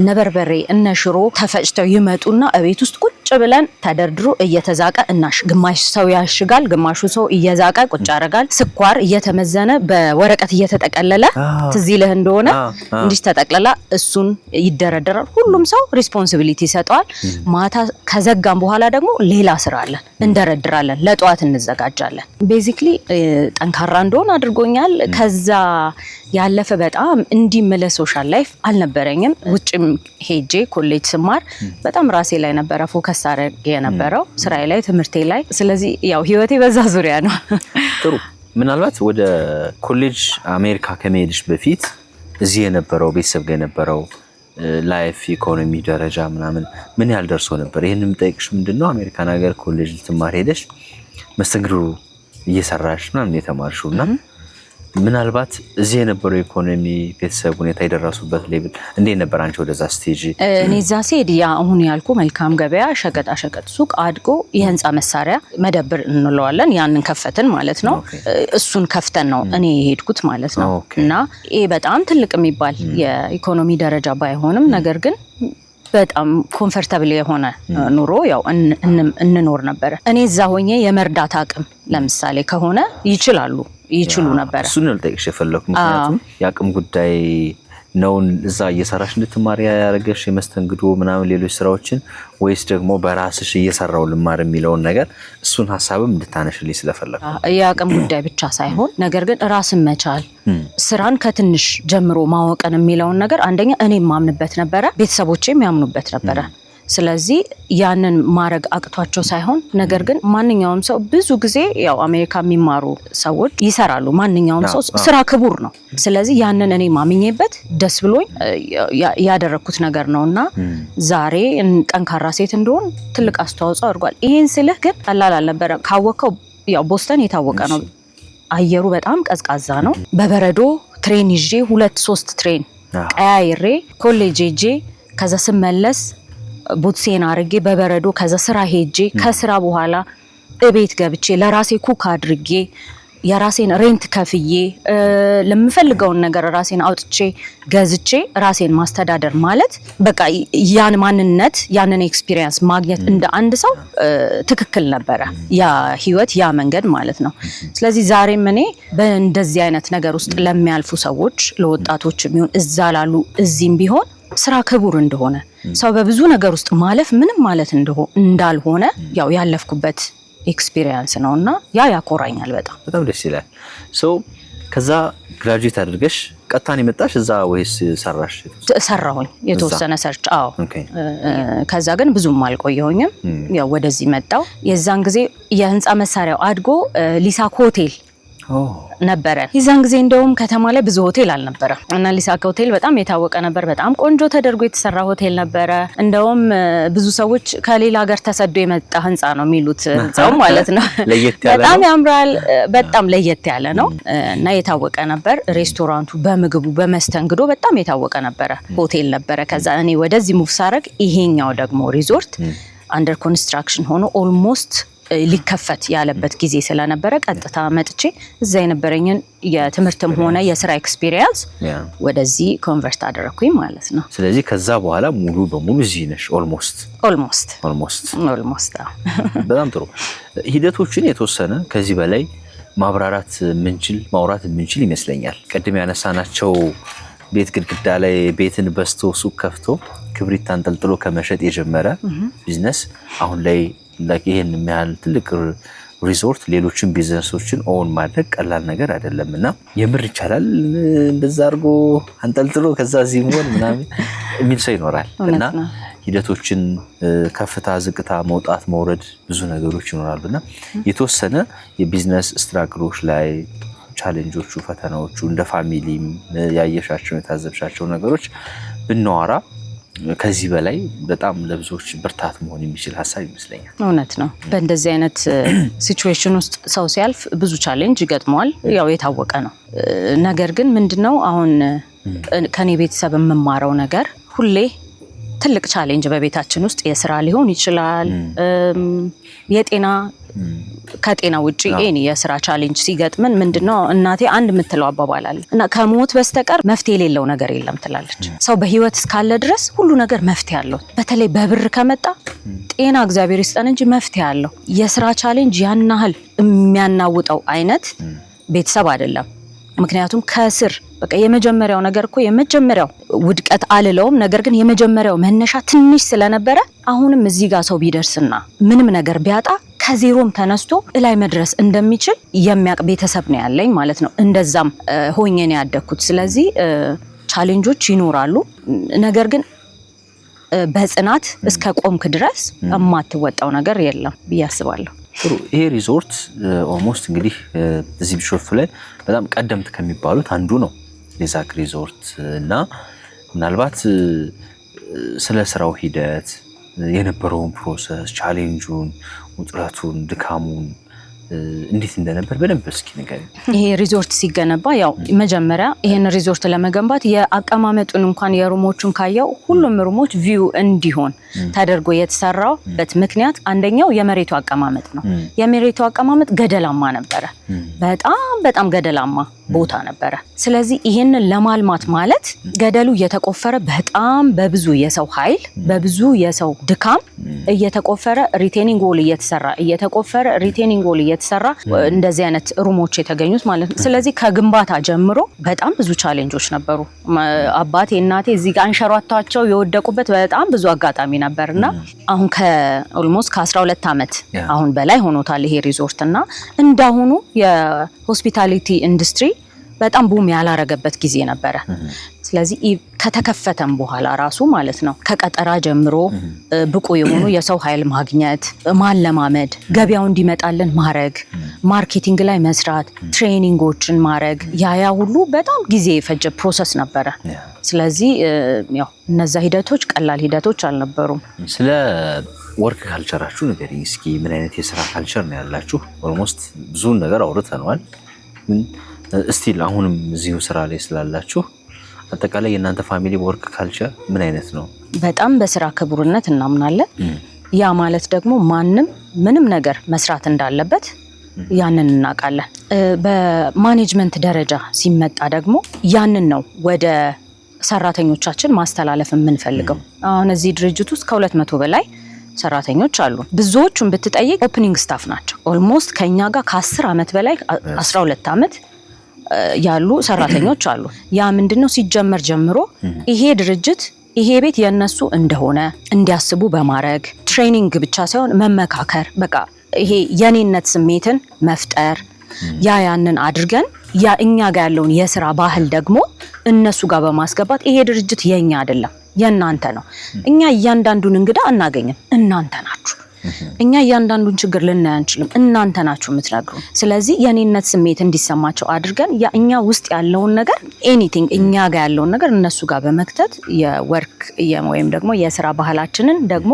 እነ በርበሬ እነ ሽሮ ተፈጭተው ይመጡና እቤት ውስጥ ቁጭ ብለን ተደርድሮ እየተዛቀ እናሽ ግማሽ ሰው ያሽጋል፣ ግማሹ ሰው እየዛቀ ቁጭ ያደርጋል። ስኳር እየተመዘነ በወረቀት እየተጠቀለለ ትዝ ይልህ እንደሆነ እንዲህ ተጠቅለላ እሱን ይደረደራል። ሁሉም ሰው ሪስፖንሲቢሊቲ ይሰጠዋል። ማታ ከዘጋም በኋላ ደግሞ ሌላ ስራ አለን፣ እንደረድራለን፣ ለጠዋት እንዘጋጃለን። ቤዚክሊ ጠንካራ እንደሆነ አድርጎኛል። ከዛ ያለፈ በጣም እንዲምለ ሶሻል ላይፍ አልነበረኝም። ውጭም ሄጄ ኮሌጅ ስማር በጣም ራሴ ላይ ነበረ ፎከስ አድርጌ የነበረው ስራዬ ላይ ትምህርቴ ላይ። ስለዚህ ያው ህይወቴ በዛ ዙሪያ ነው። ጥሩ። ምናልባት ወደ ኮሌጅ አሜሪካ ከመሄድሽ በፊት እዚህ የነበረው ቤተሰብ ጋር የነበረው ላይፍ ኢኮኖሚ ደረጃ ምናምን ምን ያህል ደርሶ ነበር? ይሄንን የምጠይቅሽ ምንድነው አሜሪካን ሀገር ኮሌጅ ልትማር ሄደሽ መስተንግዶ እየሰራሽ ምናምን የተማርሽው እና ምናልባት እዚህ የነበረው ኢኮኖሚ ቤተሰብ ሁኔታ የደረሱበት ሌብል እንዴት ነበር? አንቺ ወደዛ ስቴጅ እኔ እዛ ስሄድ ያ አሁን ያልኩ መልካም ገበያ ሸቀጣ ሸቀጥ ሱቅ አድጎ የህንፃ መሳሪያ መደብር እንለዋለን ያንን ከፈትን ማለት ነው። እሱን ከፍተን ነው እኔ የሄድኩት ማለት ነው። እና ይሄ በጣም ትልቅ የሚባል የኢኮኖሚ ደረጃ ባይሆንም ነገር ግን በጣም ኮምፎርታብል የሆነ ኑሮ ያው እንኖር ነበር። እኔ እዛ ሆኜ የመርዳት አቅም ለምሳሌ ከሆነ ይችሉ ነበር። እሱን ነው ልጠይቅሽ የፈለኩ። ምክንያቱም የአቅም ጉዳይ ነው እዛ እየሰራሽ እንድትማር ያደረገሽ የመስተንግዶ ምናምን ሌሎች ስራዎችን ወይስ ደግሞ በራስሽ እየሰራው ልማር የሚለውን ነገር እሱን ሀሳብም እንድታነሽልኝ ስለፈለኩ። የአቅም ጉዳይ ብቻ ሳይሆን ነገር ግን ራስን መቻል ስራን ከትንሽ ጀምሮ ማወቅን የሚለውን ነገር አንደኛ እኔ ማምንበት ነበረ፣ ቤተሰቦቼም ያምኑበት ነበረ። ስለዚህ ያንን ማድረግ አቅቷቸው ሳይሆን ነገር ግን ማንኛውም ሰው ብዙ ጊዜ ያው አሜሪካ የሚማሩ ሰዎች ይሰራሉ። ማንኛውም ሰው ስራ ክቡር ነው። ስለዚህ ያንን እኔ ማምኜበት ደስ ብሎኝ ያደረኩት ነገር ነውና ዛሬ ጠንካራ ሴት እንደሆን ትልቅ አስተዋጽኦ አድርጓል። ይሄን ስልህ ግን ቀላል አልነበረም። ካወቀው ያው ቦስተን የታወቀ ነው። አየሩ በጣም ቀዝቃዛ ነው። በበረዶ ትሬን ይዤ 2-3 ትሬን ቀያይሬ ኮሌጅ ሄጄ ከዛ ስመለስ ቡትሴን አርጌ በበረዶ ከዛ ስራ ሄጄ ከስራ በኋላ እቤት ገብቼ ለራሴ ኩክ አድርጌ የራሴን ሬንት ከፍዬ ለምፈልገውን ነገር ራሴን አውጥቼ ገዝቼ ራሴን ማስተዳደር ማለት በቃ ያን ማንነት ያንን ኤክስፒሪየንስ ማግኘት እንደ አንድ ሰው ትክክል ነበረ። ያ ህይወት ያ መንገድ ማለት ነው። ስለዚህ ዛሬም እኔ በእንደዚህ አይነት ነገር ውስጥ ለሚያልፉ ሰዎች ለወጣቶች የሚሆን እዛ ላሉ እዚህም ቢሆን ስራ ክቡር እንደሆነ ሰው በብዙ ነገር ውስጥ ማለፍ ምንም ማለት እንዳልሆነ ያው ያለፍኩበት ኤክስፒሪየንስ ነውና ያኮራኛል። በጣም ደስ ይላል። ከዛ ግራጁዌት አድርገሽ ቀጥታን የመጣሽ እዛ ወይስ ሰራሽ? ሰራሁኝ የተወሰነ ሰርች። አዎ ከዛ ግን ብዙም አልቆየሁኝም። ያው ወደዚህ መጣው። የዛን ጊዜ የህንፃ መሳሪያው አድጎ ሊሳክ ሆቴል ነበረ። የዛን ጊዜ እንደውም ከተማ ላይ ብዙ ሆቴል አልነበረም እና ሊሳክ ሆቴል በጣም የታወቀ ነበር። በጣም ቆንጆ ተደርጎ የተሰራ ሆቴል ነበረ። እንደውም ብዙ ሰዎች ከሌላ ሀገር ተሰዶ የመጣ ህንፃ ነው የሚሉት ህንፃው ማለት ነው። በጣም ያምራል። በጣም ለየት ያለ ነው እና የታወቀ ነበር። ሬስቶራንቱ በምግቡ በመስተንግዶ በጣም የታወቀ ነበረ። ሆቴል ነበረ። ከዛ እኔ ወደዚህ ሙቭ ሳረግ ይሄኛው ደግሞ ሪዞርት አንደር ኮንስትራክሽን ሆኖ ኦልሞስት ሊከፈት ያለበት ጊዜ ስለነበረ ቀጥታ መጥቼ እዛ የነበረኝን የትምህርትም ሆነ የስራ ኤክስፒሪየንስ ወደዚህ ኮንቨርት አደረኩኝ ማለት ነው። ስለዚህ ከዛ በኋላ ሙሉ በሙሉ እዚህ ነሽ? ኦልሞስት። በጣም ጥሩ። ሂደቶችን የተወሰነ ከዚህ በላይ ማውራት የምንችል ይመስለኛል። ቅድም ያነሳናቸው ቤት ግድግዳ ላይ ቤትን በስቶ ሱቅ ከፍቶ ክብሪት አንጠልጥሎ ከመሸጥ የጀመረ ቢዝነስ አሁን ላይ ይሄን የሚያህል ትልቅ ሪዞርት ሌሎችን ቢዝነሶችን ኦን ማድረግ ቀላል ነገር አይደለምና የምር ይቻላል እንደዛ አድርጎ አንጠልጥሎ ከዛ እዚህ መሆን ምናምን የሚል ሰው ይኖራል እና ሂደቶችን ከፍታ ዝቅታ መውጣት መውረድ ብዙ ነገሮች ይኖራሉና የተወሰነ የቢዝነስ ስትራግሎች ላይ ቻሌንጆቹ ፈተናዎቹ እንደ ፋሚሊም ያየሻቸው የታዘብሻቸው ነገሮች ብንዋራ ከዚህ በላይ በጣም ለብዙዎች ብርታት መሆን የሚችል ሀሳብ ይመስለኛል። እውነት ነው። በእንደዚህ አይነት ሲቹዌሽን ውስጥ ሰው ሲያልፍ ብዙ ቻሌንጅ ይገጥመዋል፣ ያው የታወቀ ነው። ነገር ግን ምንድነው አሁን ከኔ ቤተሰብ የምማረው ነገር ሁሌ ትልቅ ቻሌንጅ በቤታችን ውስጥ የስራ ሊሆን ይችላል፣ የጤና ከጤና ውጪ ኤኒ የስራ ቻሌንጅ ሲገጥመን ምንድነው እናቴ አንድ የምትለው አባባል አለ እና ከሞት በስተቀር መፍትሄ የሌለው ነገር የለም ትላለች። ሰው በህይወት እስካለ ድረስ ሁሉ ነገር መፍትሄ አለው። በተለይ በብር ከመጣ ጤና እግዚአብሔር ይስጠን እንጂ መፍትሄ አለው። የስራ ቻሌንጅ ያን ያህል የሚያናውጠው አይነት ቤተሰብ አይደለም። ምክንያቱም ከስር በቃ የመጀመሪያው ነገር እኮ የመጀመሪያው ውድቀት አልለውም፣ ነገር ግን የመጀመሪያው መነሻ ትንሽ ስለነበረ አሁንም እዚህ ጋር ሰው ቢደርስና ምንም ነገር ቢያጣ ከዜሮም ተነስቶ እላይ መድረስ እንደሚችል የሚያቅ ቤተሰብ ነው ያለኝ ማለት ነው። እንደዛም ሆኜ ነው ያደግኩት። ስለዚህ ቻሌንጆች ይኖራሉ፣ ነገር ግን በጽናት እስከ ቆምክ ድረስ የማትወጣው ነገር የለም ብዬ አስባለሁ። ጥሩ። ይሄ ሪዞርት ኦልሞስት እንግዲህ እዚህ ቢሾፍቱ ላይ በጣም ቀደምት ከሚባሉት አንዱ ነው የዛክ ሪዞርት እና ምናልባት ስለ ስራው ሂደት የነበረውን ፕሮሰስ ቻሌንጁን፣ ውጥረቱን፣ ድካሙን እንዴት እንደነበር በደንብ እስኪ ንገሪኝ። ይሄ ሪዞርት ሲገነባ ያው መጀመሪያ ይሄን ሪዞርት ለመገንባት የአቀማመጡን እንኳን የሩሞቹን ካየው ሁሉም ሩሞች ቪው እንዲሆን ተደርጎ የተሰራበት ምክንያት አንደኛው የመሬቱ አቀማመጥ ነው። የመሬቱ አቀማመጥ ገደላማ ነበረ፣ በጣም ገደላማ ቦታ ነበረ። ስለዚህ ይሄንን ለማልማት ማለት ገደሉ እየተቆፈረ በጣም በብዙ የሰው ኃይል በብዙ የሰው ድካም እየተቆፈረ ሪቴኒንግ ዎል እየተቆፈረ ሪቴኒንግ ዎል እየተሰራ እንደዚህ አይነት ሩሞች የተገኙት ማለት ነው። ስለዚህ ከግንባታ ጀምሮ በጣም ብዙ ቻሌንጆች ነበሩ። አባቴ እናቴ እዚህ ጋር አንሸራታቸው የወደቁበት በጣም ብዙ አጋጣሚ ነበርና አሁን ከኦልሞስት ከ12 ዓመት አሁን በላይ ሆኖታል ይሄ ሪዞርት እና እንዳሁኑ የሆስፒታሊቲ ኢንዱስትሪ በጣም ቡም ያላረገበት ጊዜ ነበረ። ስለዚህ ከተከፈተም በኋላ ራሱ ማለት ነው ከቀጠራ ጀምሮ ብቁ የሆኑ የሰው ኃይል ማግኘት፣ ማለማመድ፣ ገበያው እንዲመጣልን ማድረግ፣ ማርኬቲንግ ላይ መስራት፣ ትሬኒንጎችን ማድረግ ያ ሁሉ በጣም ጊዜ የፈጀ ፕሮሰስ ነበረ። ስለዚህ ያው እነዛ ሂደቶች ቀላል ሂደቶች አልነበሩም። ስለ ወርክ ካልቸራችሁ ንገሪኝ እስኪ። ምን አይነት የስራ ካልቸር ነው ያላችሁ? ኦልሞስት ብዙ ነገር አውርተናል። ስቲል አሁንም እዚሁ ስራ ላይ ስላላችሁ አጠቃላይ የእናንተ ፋሚሊ ወርክ ካልቸር ምን አይነት ነው? በጣም በስራ ክቡርነት እናምናለን። ያ ማለት ደግሞ ማንም ምንም ነገር መስራት እንዳለበት ያንን እናውቃለን። በማኔጅመንት ደረጃ ሲመጣ ደግሞ ያንን ነው ወደ ሰራተኞቻችን ማስተላለፍ የምንፈልገው። አሁን እዚህ ድርጅት ውስጥ ከ200 በላይ ሰራተኞች አሉ። ብዙዎቹን ብትጠይቅ ኦፕኒንግ ስታፍ ናቸው። ኦልሞስት ከኛ ጋር ከ10 ዓመት በላይ 12 ዓመት ያሉ ሰራተኞች አሉ። ያ ምንድነው ሲጀመር ጀምሮ ይሄ ድርጅት ይሄ ቤት የነሱ እንደሆነ እንዲያስቡ በማድረግ ትሬኒንግ ብቻ ሳይሆን መመካከር፣ በቃ ይሄ የኔነት ስሜትን መፍጠር ያንን አድርገን ያ እኛ ጋር ያለውን የስራ ባህል ደግሞ እነሱ ጋር በማስገባት ይሄ ድርጅት የኛ አይደለም የናንተ ነው። እኛ እያንዳንዱን እንግዳ አናገኝም፣ እናንተ ናችሁ። እኛ እያንዳንዱን ችግር ልናይ አንችልም፣ እናንተ ናችሁ የምትነግሩን። ስለዚህ የኔነት ስሜት እንዲሰማቸው አድርገን እኛ ውስጥ ያለውን ነገር ኤኒቲንግ እኛ ጋር ያለውን ነገር እነሱ ጋር በመክተት የወርክ ወይም ደግሞ የስራ ባህላችንን ደግሞ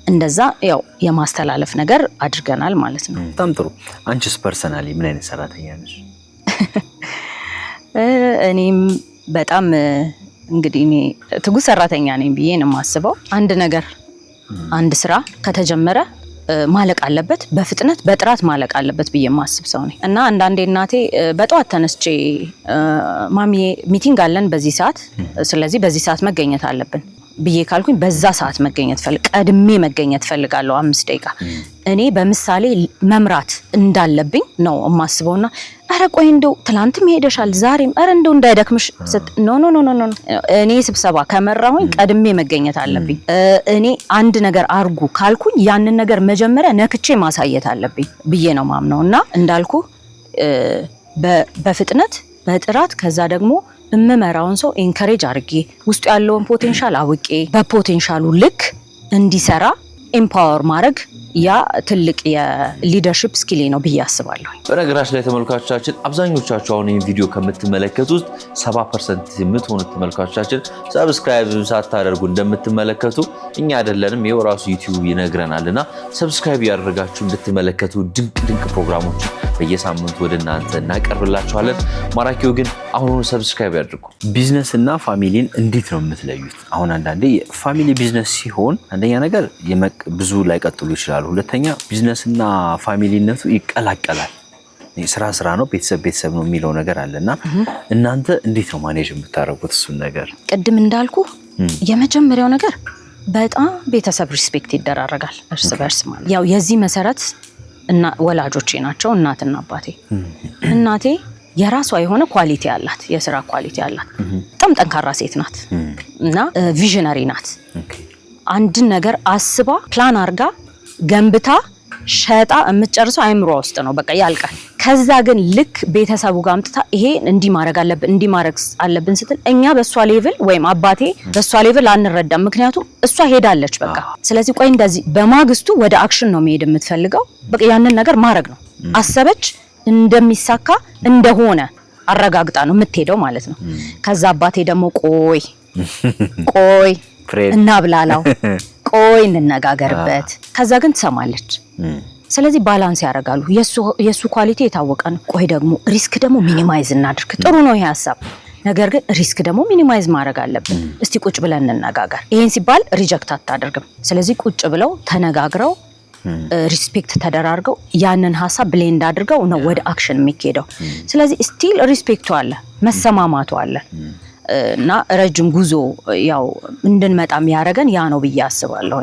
እንደዛ ያው የማስተላለፍ ነገር አድርገናል ማለት ነው። በጣም ጥሩ። አንቺስ ፐርሰናሊ ምን አይነት ሰራተኛ ነሽ? እኔም በጣም እንግዲህ እኔ ትጉ ሰራተኛ ነኝ ብዬ ነው የማስበው። አንድ ስራ ከተጀመረ ማለቅ አለበት፣ በፍጥነት በጥራት ማለቅ አለበት ብዬ የማስብ ሰው ነኝ እና አንዳንዴ እናቴ በጠዋት ተነስቼ ማሚዬ ሚቲንግ አለን በዚህ ሰዓት፣ ስለዚህ በዚህ ሰዓት መገኘት አለብን ብዬ ካልኩኝ በዛ ሰዓት ቀድሜ መገኘት ፈልጋለሁ 5 ደቂቃ። እኔ በምሳሌ መምራት እንዳለብኝ ነው የማስበውና አረ ቆይ እንደው ትላንትም ሄደሻል ዛሬም አረ እንደው እንዳይደክምሽ ኖ እኔ ስብሰባ ከመራሁኝ ቀድሜ መገኘት አለብኝ። እኔ አንድ ነገር አርጉ ካልኩኝ ያንን ነገር መጀመሪያ ነክቼ ማሳየት አለብኝ ብዬ ነው ማምነውና እንዳልኩ በፍጥነት በጥራት ከዛ ደግሞ እመመራውን ሰው ኢንከሬጅ አርጌ ውስጡ ያለውን ፖቴንሻል አውቄ በፖቴንሻሉ ልክ እንዲሰራ ኤምፓወር ማድረግ ያ ትልቅ የሊደርሺፕ ስኪል ነው ብዬ አስባለሁ። በነገራችን ላይ ተመልካቾቻችን አብዛኞቻችሁ አሁን ይሄን ቪዲዮ ከምትመለከቱት 70% የምትሆኑት ተመልካቾቻችን ሰብስክራይብ ሳታደርጉ እንደምትመለከቱ እኛ አይደለንም ይሄው ራሱ ዩቲዩብ ይነግረናልና ሰብስክራይብ ያደርጋችሁ እንድትመለከቱ ድንቅ ፕሮግራሞች በየሳምንቱ ወደ እናንተ እናቀርብላችኋለን። ማራኪው ግን አሁን ሰብስክራይብ ያድርጉ። ቢዝነስ እና ፋሚሊን እንዴት ነው የምትለዩት? አሁን አንዳንዴ ፋሚሊ ቢዝነስ ሲሆን አንደኛ ነገር ብዙ ላይ ቀጥሉ ይችላል። ሁለተኛ ቢዝነስና ፋሚሊነቱ ይቀላቀላል። ስራ ነው፣ ቤተሰብ ነው የሚለው ነገር አለና እናንተ እንዴት ነው ማኔጅ የምታደርጉት እሱን ነገር? ቅድም እንዳልኩ የመጀመሪያው ነገር በጣም ቤተሰብ ሪስፔክት ይደራረጋል እርስ በርስ ማለት ያው የዚህ መሰረት እና ወላጆቼ ናቸው እናትና አባቴ። እናቴ የራሷ የሆነ ኳሊቲ አላት፣ የስራ ኳሊቲ አላት። በጣም ጠንካራ ሴት ናት እና ቪዥነሪ ናት። አንድን ነገር አስባ ፕላን አርጋ ገንብታ ሸጣ የምትጨርሰው አይምሮ ውስጥ ነው፣ በቃ ያልቃል። ከዛ ግን ልክ ቤተሰቡ ጋር አምጥታ ይሄ እንዲህ ማድረግ አለብን ስትል እኛ በሷ ሌቭል ወይም አባቴ በሷ ሌቭል አንረዳም፣ ምክንያቱም እሷ ሄዳለች በቃ። ስለዚህ ቆይ እንደዚህ በማግስቱ ወደ አክሽን ነው መሄድ የምትፈልገው፣ በቃ ያንን ነገር ማድረግ ነው። አሰበች እንደሚሳካ እንደሆነ አረጋግጣ ነው የምትሄደው ማለት ነው። ከዛ አባቴ ደግሞ ቆይ እናብላላው፣ ቆይ እንነጋገርበት። ከዛ ግን ትሰማለች። ስለዚህ ባላንስ ያደርጋሉ። የሱ ኳሊቲ የታወቀ ነው። ቆይ ደግሞ ሪስክ ደግሞ ሚኒማይዝ እናድርግ። ጥሩ ነው ይሄ ሀሳብ፣ ነገር ግን ሪስክ ደግሞ ሚኒማይዝ ማድረግ አለብን። እስቲ ቁጭ ብለን እንነጋገር። ይሄን ሲባል ሪጀክት አታደርግም። ስለዚህ ቁጭ ብለው ተነጋግረው ሪስፔክት ተደራርገው ያንን ሀሳብ ብሌንድ አድርገው ነው ወደ አክሽን የሚሄደው። ስለዚህ ስቲል ሪስፔክቱ አለ፣ መሰማማቱ አለ እና ረጅም ጉዞ ያው እንድንመጣም ያረጋን ያ ነው ብዬ አስባለሁ።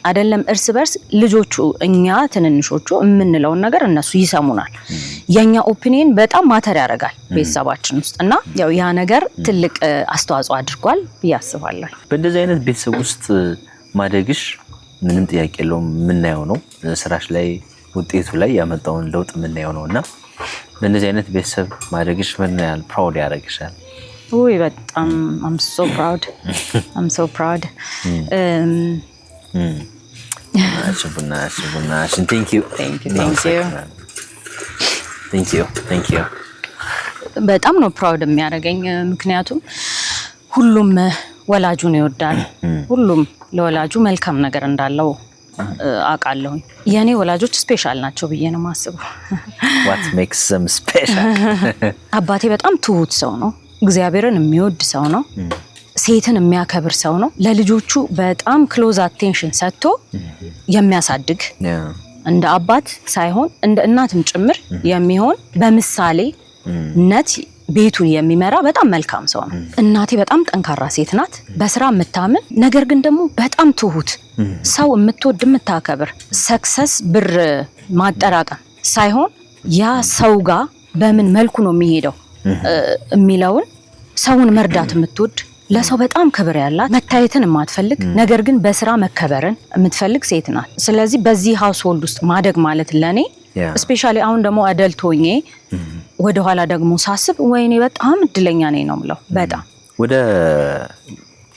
አይደለም እርስ በርስ ልጆቹ እኛ ትንንሾቹ የምንለውን ነገር እነሱ ይሰሙናል። የኛ ኦፒኒየን በጣም ማተር ያደርጋል ቤተሰባችን ውስጥ እና ያው ያ ነገር ትልቅ አስተዋጽኦ አድርጓል ብዬ አስባለሁ። በእንደዚህ አይነት ቤተሰብ ውስጥ ማደግሽ ምንም ጥያቄ የለውም የምናየው ነው። ስራሽ ላይ ውጤቱ ላይ ያመጣውን ለውጥ የምናየው ነውና በእንደዚህ አይነት ቤተሰብ ማደግሽ ምን ያህል ፕራውድ ያደርግሻል? ውይ በጣም I'm so proud. Thank you. በጣም ነው ፕራውድ የሚያደርገኝ፣ ምክንያቱም ሁሉም ወላጁን ይወዳል። ሁሉም ለወላጁ መልካም ነገር እንዳለው አውቃለሁ። የኔ ወላጆች ስፔሻል ናቸው ብዬ ነው የማስበው። What makes them special? አባቴ በጣም ትሁት ሰው ነው። እግዚአብሔርን የሚወድ ሰው ነው። ሴትን የሚያከብር ሰው ነው። ለልጆቹ በጣም ክሎዝ አቴንሽን ሰጥቶ የሚያሳድግ እንደ አባት ሳይሆን እንደ እናትም ጭምር የሚሆን በምሳሌነት ቤቱን የሚመራ በጣም መልካም ሰው ነው። እናቴ በጣም ጠንካራ ሴት ናት፣ በስራ የምታምን ነገር ግን ደግሞ በጣም ትሁት፣ ሰው የምትወድ የምታከብር። ሰክሰስ ብር ማጠራቀም ሳይሆን ያ ሰው ጋር በምን መልኩ ነው የሚሄደው የሚለውን ሰውን መርዳት የምትወድ፣ ለሰው በጣም ክብር ያላት፣ መታየትን የማትፈልግ ነገር ግን በስራ መከበርን የምትፈልግ ሴት ናት። ስለዚህ በዚህ ሃውስሆልድ ውስጥ ማደግ ማለት ለኔ ስፔሻሊ አሁን ደግሞ አደልት ሆኜ ወደ ኋላ ደግሞ ሳስብ ወይኔ በጣም እድለኛ ነኝ ነው የምለው። በጣም ወደ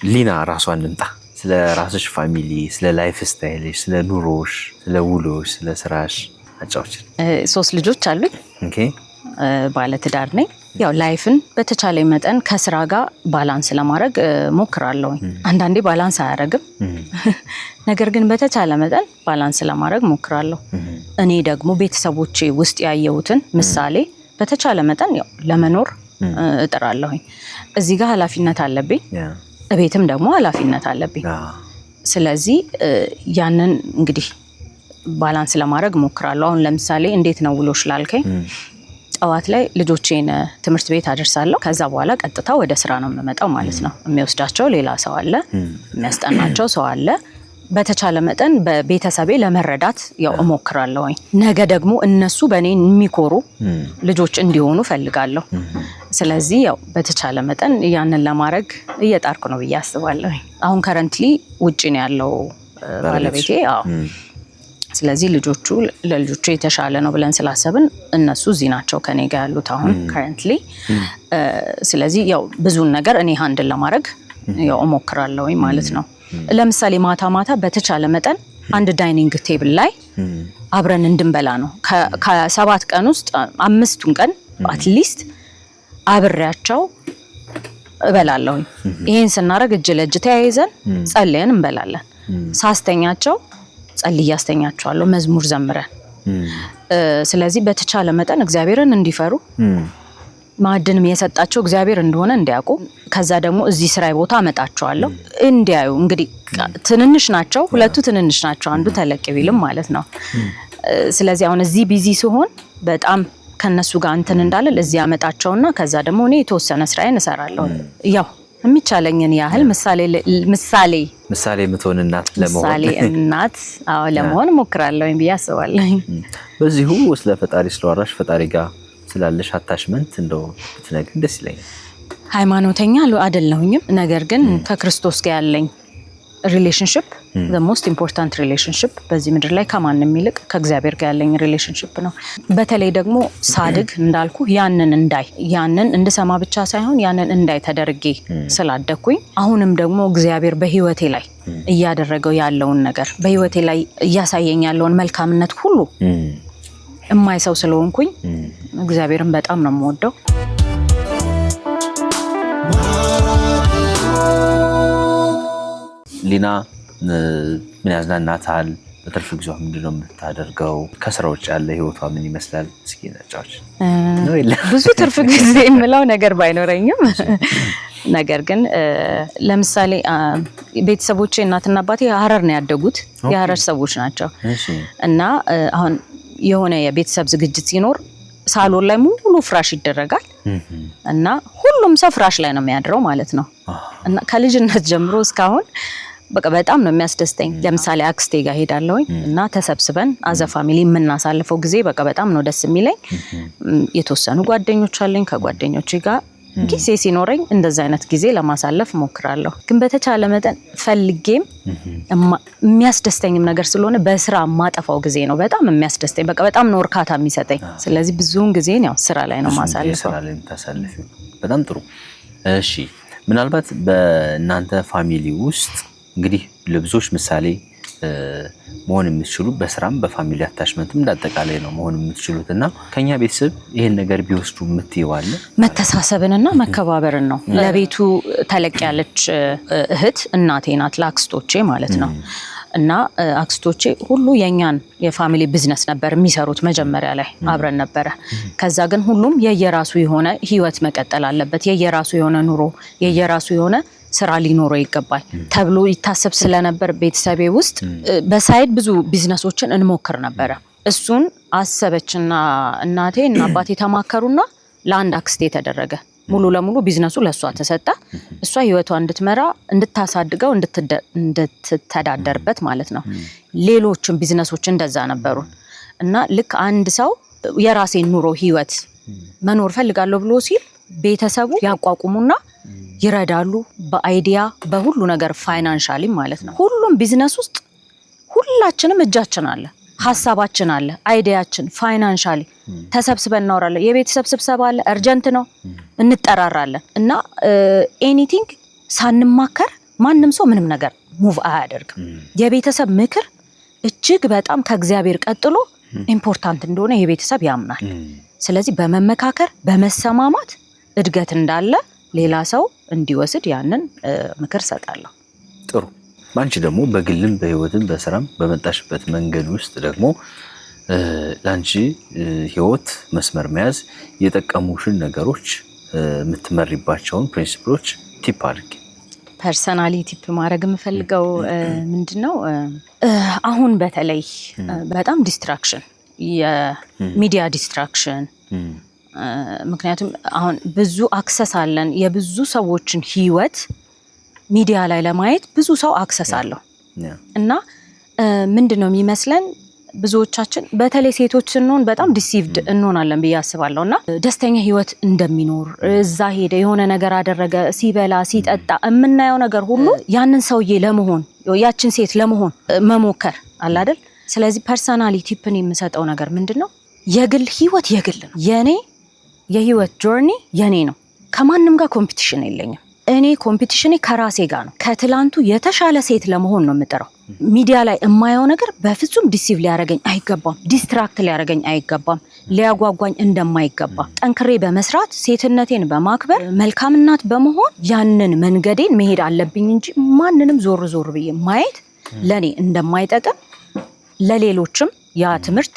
ሊና ራሷን እንምጣ። ስለ ራስሽ ፋሚሊ፣ ስለ ላይፍ ስታይልሽ፣ ስለ ኑሮሽ፣ ስለ ውሎሽ፣ ስለ ስራሽ አጫውችን። 3 ልጆች አሉኝ። ኦኬ። ባለትዳር ነኝ። ያው ላይፍን በተቻለ መጠን ከስራ ጋር ባላንስ ለማድረግ ሞክራለሁ። አንዳንዴ ባላንስ አያደርግም፣ ነገር ግን በተቻለ መጠን ባላንስ ለማድረግ ሞክራለሁ። እኔ ደግሞ ቤተሰቦቼ ውስጥ ያየሁትን ምሳሌ በተቻለ መጠን ያው ለመኖር እጥራለሁ። እዚህ ጋር ኃላፊነት አለብኝ፣ እቤትም ደግሞ ኃላፊነት አለብኝ። ስለዚህ ያንን እንግዲህ ባላንስ ለማድረግ ሞክራለሁ። አሁን ለምሳሌ እንዴት ነው ውሎሽ ላልከኝ፣ ጠዋት ላይ ልጆቼን ትምህርት ቤት አደርሳለሁ። ከዛ በኋላ ቀጥታ ወደ ስራ ነው የምመጣው ማለት ነው። የሚወስዳቸው ሌላ ሰው አለ፣ የሚያስጠናቸው ሰው አለ። በተቻለ መጠን በቤተሰቤ ለመረዳት ያው እሞክራለሁ። ነገ ደግሞ እነሱ በእኔ የሚኮሩ ልጆች እንዲሆኑ ፈልጋለሁ። ስለዚህ ያው በተቻለ መጠን ያንን ለማድረግ እየጣርኩ ነው ብዬ አስባለሁ። አሁን ከረንትሊ ውጪ ነው ያለው ባለቤቴ። አዎ ስለዚህ ለልጆቹ የተሻለ ነው ብለን ስላሰብን እነሱ እዚህ ናቸው ከኔ ጋር ያሉት አሁን ከረንትሊ። ስለዚህ ያው ብዙን ነገር እኔ ሃንድል ለማድረግ ያው እሞክራለሁ ማለት ነው። ለምሳሌ ማታ በተቻለ መጠን አንድ ዳይኒንግ ቴብል ላይ አብረን እንድንበላ ነው። ከ7 ቀን ውስጥ 5ቱን ቀን አትሊስት አብሬያቸው እበላለሁ። ይሄን ስናደርግ እጅ ለእጅ ተያይዘን ጸልየን እንበላለን። ሳስተኛቸው ጸልዬ አስተኛቸዋለሁ መዝሙር ዘምረን። ስለዚህ በተቻለ መጠን እግዚአብሔርን እንዲፈሩ ማዕድንም የሰጣቸው እግዚአብሔር እንደሆነ እንዲያውቁ፣ ከዛ ደግሞ እዚህ ስራይ ቦታ አመጣቸዋለሁ እንዲያዩ። እንግዲህ ትንንሽ ናቸው፣ ሁለቱ ትንንሽ ናቸው፣ አንዱ ተለቅ ቢልም ማለት ነው። ስለዚህ አሁን እዚህ ቢዚ ሲሆን በጣም ከነሱ ጋር እንትን እንዳለ እዚህ አመጣቸውና ከዛ ደግሞ እኔ የተወሰነ ስራዬን እሰራለሁ። ያው የሚቻለኝን ያህል ምሳሌ የምትሆን እናት ለመሆን እሞክራለሁ ብዬ አስባለሁ። በዚሁ ስለ ፈጣሪ ስለወራሽ ፈጣሪ ጋር ስላለሽ አታችመንት እንደው ብትነግሪኝ ደስ ይለኛል። ሃይማኖተኛ አይደለሁኝም፣ ነገር ግን ከክርስቶስ ጋር ያለኝ ሪሌሽንሺፕ the most important relationship በዚህ ምድር ላይ ከማንም ይልቅ ከእግዚአብሔር ጋር ያለኝ ሪሌሽንሺፕ ነው። በተለይ ደግሞ ሳድግ እንዳልኩ ያንን እንድሰማ ብቻ ሳይሆን ያንን እንዳይ ተደርጌ ስላደኩኝ አሁንም ደግሞ እግዚአብሔር በህይወቴ ላይ እያደረገው ያለውን ነገር በህይወቴ ላይ እያሳየኝ ያለውን መልካምነት ሁሉ እማይሰው ስለሆንኩኝ እግዚአብሔርን በጣም ነው የምወደው። ሊና ምን ያዝናናታል? በትርፍ ጊዜዋ ምንድነው የምታደርገው? ከስራ ውጭ ያለ ህይወቷ ምን ይመስላል? እስኪ ነጫዎች ነው የለ ብዙ ትርፍ ጊዜ የምለው ነገር ባይኖረኝም ነገር ግን ለምሳሌ ቤተሰቦቼ እናትና አባቴ ሀረር ነው ያደጉት፣ የሀረር ሰዎች ናቸው። እና አሁን የሆነ የቤተሰብ ዝግጅት ሲኖር ሳሎን ላይ ሙሉ ፍራሽ ይደረጋል እና ሁሉም ሰው ፍራሽ ላይ ነው የሚያድረው ማለት ነው። እና ከልጅነት ጀምሮ እስካሁን በቃ በጣም ነው የሚያስደስተኝ። ለምሳሌ አክስቴ ጋር ሄዳለሁኝ እና ተሰብስበን አዘ ፋሚሊ የምናሳልፈው ጊዜ በቃ በጣም ነው ደስ የሚለኝ። የተወሰኑ ጓደኞች አለኝ፣ ከጓደኞቼ ጋር ጊዜ ሲኖረኝ እንደዛ አይነት ጊዜ ለማሳለፍ ሞክራለሁ። ግን በተቻለ መጠን ፈልጌም የሚያስደስተኝም ነገር ስለሆነ በስራ ማጠፋው ጊዜ ነው በጣም የሚያስደስተኝ። በቃ በጣም ነው እርካታ የሚሰጠኝ። ስለዚህ ብዙውን ጊዜ ያው ስራ ላይ ነው ማሳልፈው። በጣም ጥሩ። እሺ ምናልባት በእናንተ ፋሚሊ ውስጥ እንግዲህ ለብዙዎች ምሳሌ መሆን የምትችሉ በስራም በፋሚሊ አታችመንትም እንዳጠቃላይ ነው መሆን የምትችሉት እና ከኛ ቤተሰብ ይሄን ነገር ቢወስዱ የምትይዋለ መተሳሰብንና መከባበርን ነው። ለቤቱ ተለቅ ያለች እህት እናቴ ናት፣ ለአክስቶቼ ማለት ነው። እና አክስቶቼ ሁሉ የኛን የፋሚሊ ቢዝነስ ነበር የሚሰሩት። መጀመሪያ ላይ አብረን ነበረ። ከዛ ግን ሁሉም የየራሱ የሆነ ህይወት መቀጠል አለበት፣ የየራሱ የሆነ ኑሮ፣ የየራሱ የሆነ ስራ ሊኖረው ይገባል ተብሎ ይታሰብ ስለነበር ቤተሰቤ ውስጥ በሳይድ ብዙ ቢዝነሶችን እንሞክር ነበረ። እሱን አሰበችና እናቴ እና አባቴ ተማከሩና ለአንድ አክስቴ ተደረገ። ሙሉ ለሙሉ ቢዝነሱ ለሷ ተሰጠ። እሷ ህይወቷ እንድትመራ፣ እንድታሳድገው፣ እንድትተዳደርበት ማለት ነው። ሌሎችም ቢዝነሶች እንደዛ ነበሩ እና ልክ አንድ ሰው የራሴን ኑሮ ህይወት መኖር ፈልጋለሁ ብሎ ሲል ቤተሰቡ ያቋቁሙና ይረዳሉ። በአይዲያ በሁሉ ነገር ፋይናንሻሊ ማለት ነው። ሁሉም ቢዝነስ ውስጥ ሁላችንም እጃችን አለ፣ ሀሳባችን አለ፣ አይዲያችን ፋይናንሻሊ ተሰብስበን እናወራለን። የቤተሰብ ስብሰባ አለ፣ እርጀንት ነው፣ እንጠራራለን እና ኤኒቲንግ ሳንማከር ማንም ሰው ምንም ነገር ሙቭ አያደርግም። የቤተሰብ ምክር እጅግ በጣም ከእግዚአብሔር ቀጥሎ ኢምፖርታንት እንደሆነ የቤተሰብ ያምናል። ስለዚህ በመመካከር በመሰማማት እድገት እንዳለ ሌላ ሰው እንዲወስድ ያንን ምክር ሰጣለሁ። ጥሩ። ባንቺ ደግሞ በግልም በህይወትም በስራም በመጣሽበት መንገድ ውስጥ ደግሞ ላንቺ ህይወት መስመር መያዝ የጠቀሙሽን ነገሮች የምትመሪባቸውን ፕሪንሲፕሎች ቲፕ አድርጊ። ፐርሰናሊ ቲፕ ማድረግ የምፈልገው ምንድነው? አሁን በተለይ በጣም ዲስትራክሽን፣ የሚዲያ ዲስትራክሽን። ምክንያቱም አሁን ብዙ አክሰስ አለን። የብዙ ሰዎችን ህይወት ሚዲያ ላይ ለማየት ብዙ ሰው አክሰስ አለው። እና ምንድነው የሚመስለን ብዙዎቻችን በተለይ ሴቶች ስንሆን በጣም ዲሲቭድ እንሆናለን ብዬ አስባለሁና ደስተኛ ህይወት እንደሚኖር እዛ ሄደ የሆነ ነገር አደረገ ሲበላ ሲጠጣ የምናየው ነገር ሁሉ ያንን ሰውዬ ለመሆን ያችን ሴት ለመሆን መሞከር አለ አይደል? ስለዚህ ፐርሰናሊ ቲፕን የምሰጠው ነገር ምንድነው የግል ህይወት የግል ነው። የኔ የህይወት ጆርኒ የኔ ነው። ከማንም ጋር ኮምፒቲሽን የለኝም። እኔ ኮምፒቲሽኔ ከራሴ ጋር ነው። ከትላንቱ የተሻለ ሴት ለመሆን ነው የምጥረው። ሚዲያ ላይ የማየው ነገር በፍጹም ዲሲቭ ሊያረገኝ አይገባም። ዲስትራክት ሊያረገኝ አይገባም። ሊያጓጓኝ እንደማይገባ ጠንክሬ በመስራት ሴትነቴን በማክበር መልካም እናት በመሆን ያንን መንገዴን መሄድ አለብኝ እንጂ ማንንም ዞር ዞር ብዬ ማየት ለኔ እንደማይጠቅም ለሌሎችም ያ ትምህርት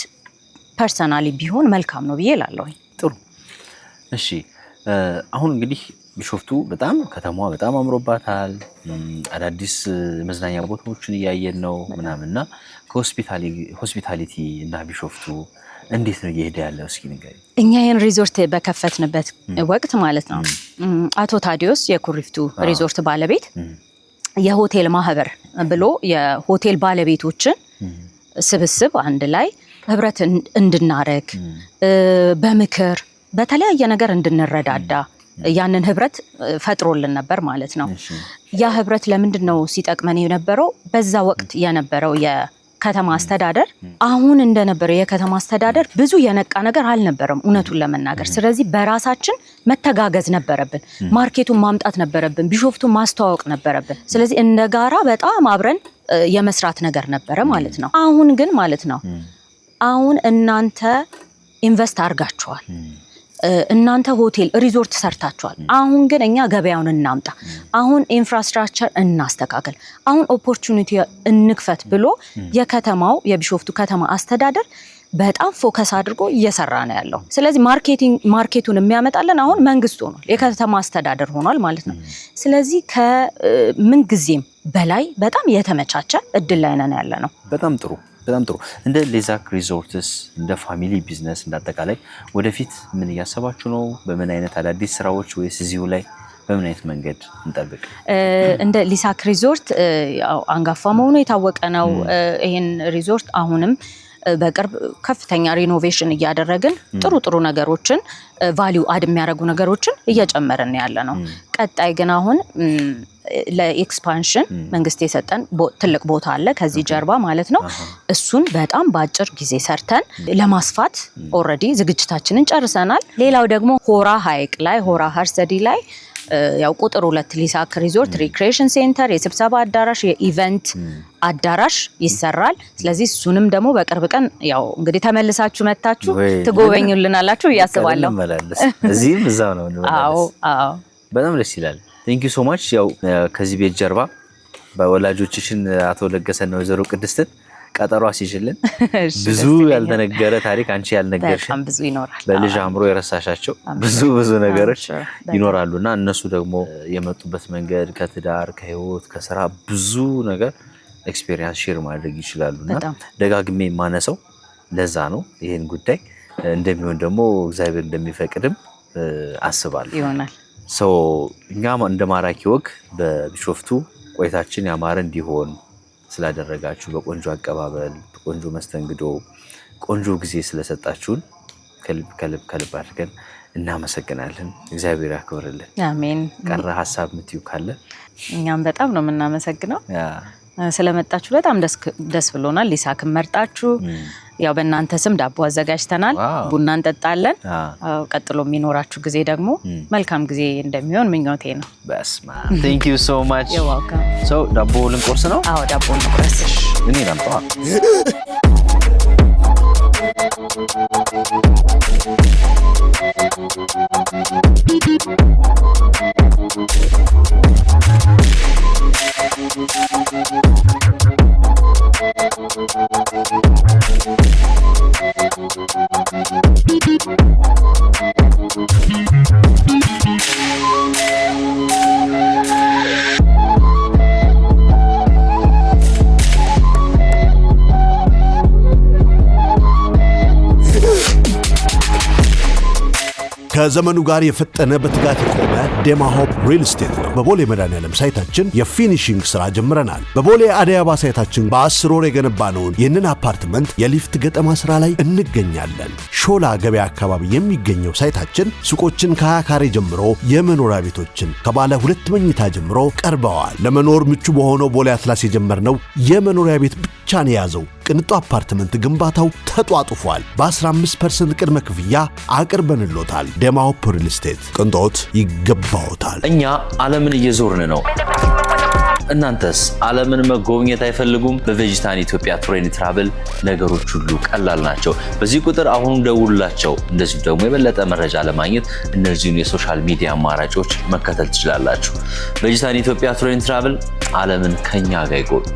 ፐርሰናሊ ቢሆን መልካም ነው ብዬ እላለሁ። ጥሩ እሺ። አሁን እንግዲህ ቢሾፍቱ በጣም ከተማዋ በጣም አምሮባታል። አዳዲስ መዝናኛ ቦታዎችን እያየን ነው ምናምንና ከሆስፒታሊቲ እና ቢሾፍቱ እንዴት ነው እየሄደ ያለው? እስኪ ንገሪ። እኛ ይህን ሪዞርት በከፈትንበት ወቅት ማለት ነው አቶ ታዲዮስ የኩሪፍቱ ሪዞርት ባለቤት የሆቴል ማህበር ብሎ የሆቴል ባለቤቶችን ስብስብ አንድ ላይ ህብረት እንድናረግ በምክር በተለያየ ነገር እንድንረዳዳ ያንን ህብረት ፈጥሮልን ነበር ማለት ነው። ያ ህብረት ለምንድን ነው ሲጠቅመን የነበረው? በዛ ወቅት የነበረው የከተማ አስተዳደር አሁን እንደነበረው የከተማ አስተዳደር ብዙ የነቃ ነገር አልነበረም እውነቱን ለመናገር። ስለዚህ በራሳችን መተጋገዝ ነበረብን። ማርኬቱን ማምጣት ነበረብን። ቢሾፍቱን ማስተዋወቅ ነበረብን። ስለዚህ እንደ ጋራ በጣም አብረን የመስራት ነገር ነበረ ማለት ነው። አሁን ግን ማለት ነው አሁን እናንተ ኢንቨስት አድርጋችኋል። እናንተ ሆቴል ሪዞርት ሰርታችኋል። አሁን ግን እኛ ገበያውን እናምጣ፣ አሁን ኢንፍራስትራክቸር እናስተካክል፣ አሁን ኦፖርቹኒቲ እንክፈት ብሎ የከተማው የቢሾፍቱ ከተማ አስተዳደር በጣም ፎከስ አድርጎ እየሰራ ነው ያለው። ስለዚህ ማርኬቱን የሚያመጣልን አሁን መንግስት ሆኗል፣ የከተማ አስተዳደር ሆኗል ማለት ነው። ስለዚህ ከምን ጊዜም በላይ በጣም የተመቻቸ እድል ላይ ነን ያለ ነው። በጣም ጥሩ በጣም ጥሩ። እንደ ሌዛክ ሪዞርትስ እንደ ፋሚሊ ቢዝነስ እንዳጠቃላይ ወደፊት ምን እያሰባችሁ ነው? በምን አይነት አዳዲስ ስራዎች ወይስ እዚሁ ላይ በምን አይነት መንገድ እንጠብቅ? እንደ ሊሳክ ሪዞርት አንጋፋ መሆኑ የታወቀ ነው። ይሄን ሪዞርት አሁንም በቅርብ ከፍተኛ ሪኖቬሽን እያደረግን ጥሩ ነገሮችን ቫልዩ አድ የሚያደርጉ ነገሮችን እየጨመርን ያለ ነው። ቀጣይ ግን አሁን ለኤክስፓንሽን መንግስት የሰጠን ትልቅ ቦታ አለ ከዚህ ጀርባ ማለት ነው። እሱን በጣም በአጭር ጊዜ ሰርተን ለማስፋት ኦልሬዲ ዝግጅታችንን ጨርሰናል። ሌላው ደግሞ ሆራ ሀይቅ ላይ ሆራ ሀርሰዲ ላይ ያው ቁጥር 2 ሊሳክ ሪዞርት ሪክሬሽን ሴንተር የስብሰባ አዳራሽ የኢቨንት አዳራሽ ይሰራል። ስለዚህ እሱንም ደግሞ በቅርብ ቀን ያው እንግዲህ ተመልሳችሁ መጣችሁ ትጎበኙልናላችሁ እያስባለሁ። እዚህም እዛው ነው እንበላለን። አዎ በጣም ደስ ይላል። ቴንክ ዩ ሶ ማች። ያው ከዚህ ቤት ጀርባ በወላጆችሽን አቶ ለገሰን ነው ወይዘሮ ቅድስትን ቀጠሮ አስይሽልን። ብዙ ያልተነገረ ታሪክ አንቺ ያልነገርሽን ብዙ ይኖራል። በልጅ አምሮ የረሳሻቸው ብዙ ነገሮች ይኖራሉና እነሱ ደግሞ የመጡበት መንገድ ከትዳር ከህይወት ከስራ ብዙ ነገር ኤክስፒሪየንስ ሼር ማድረግ ይችላሉና ደጋግሜ ማነሰው ለዛ ነው። ይሄን ጉዳይ እንደሚሆን ደግሞ እግዚአብሔር እንደሚፈቅድም አስባለሁ ይሆናል። እኛ እንደ ማራኪ ወግ በቢሾፍቱ ቆይታችን ያማረ እንዲሆን ስላደረጋችሁ በቆንጆ አቀባበል በቆንጆ መስተንግዶ ቆንጆ ጊዜ ስለሰጣችሁን ከልብ አድርገን እናመሰግናለን። እግዚአብሔር ያክብርልን። አሜን። ቀረ ሀሳብ ምትዩ ካለ? እኛም በጣም ነው የምናመሰግነው ስለመጣችሁ በጣም ደስ ብሎናል። ሊሳክን መርጣችሁ ያው በእናንተ ስም ዳቦ አዘጋጅተናል፣ ቡና እንጠጣለን። ቀጥሎ የሚኖራችሁ ጊዜ ደግሞ መልካም ጊዜ እንደሚሆን ምኞቴ ነው። በስማ ቴንክ ዩ ሶ ማች። ሶ ዳቦ ልንቆርስ ነው? አዎ ዳቦ ልንቆርስ። እኔ ላምጣዋ። ከዘመኑ ጋር የፈጠነ በትጋት የቆመ ዴማሆፕ ሪል ስቴት ነው። በቦሌ መድኃኔዓለም ሳይታችን የፊኒሺንግ ስራ ጀምረናል። በቦሌ አደይ አበባ ሳይታችን በ10 ወር የገነባነውን ይህንን አፓርትመንት የሊፍት ገጠማ ስራ ላይ እንገኛለን። ሾላ ገበያ አካባቢ የሚገኘው ሳይታችን ሱቆችን ከ20 ካሬ ጀምሮ የመኖሪያ ቤቶችን ከባለ 2 መኝታ ጀምሮ ቀርበዋል። ለመኖር ምቹ በሆነው ቦሌ አትላስ የጀመርነው የመኖሪያ ቤት ብቻን የያዘው ቅንጡ አፓርትመንት ግንባታው ተጧጡፏል። በ15% ቅድመ ክፍያ አቅርበንሎታል። ዴማሆፕ ሪል ስቴት ቅንጦት ይገባዎታል። እኛ ዓለምን እየዞርን ነው። እናንተስ ዓለምን መጎብኘት አይፈልጉም? በቬጂታን ኢትዮጵያ ቱር ኤንድ ትራቭል ነገሮች ሁሉ ቀላል ናቸው። በዚህ ቁጥር አሁን ደውሉላቸው። እንደዚሁ ደግሞ የበለጠ መረጃ ለማግኘት እነዚህን የሶሻል ሚዲያ አማራጮች መከተል ትችላላችሁ። ቬጂታን ኢትዮጵያ ቱር ኤንድ ትራቭል ዓለምን ከኛ ጋር ይጎብኙ።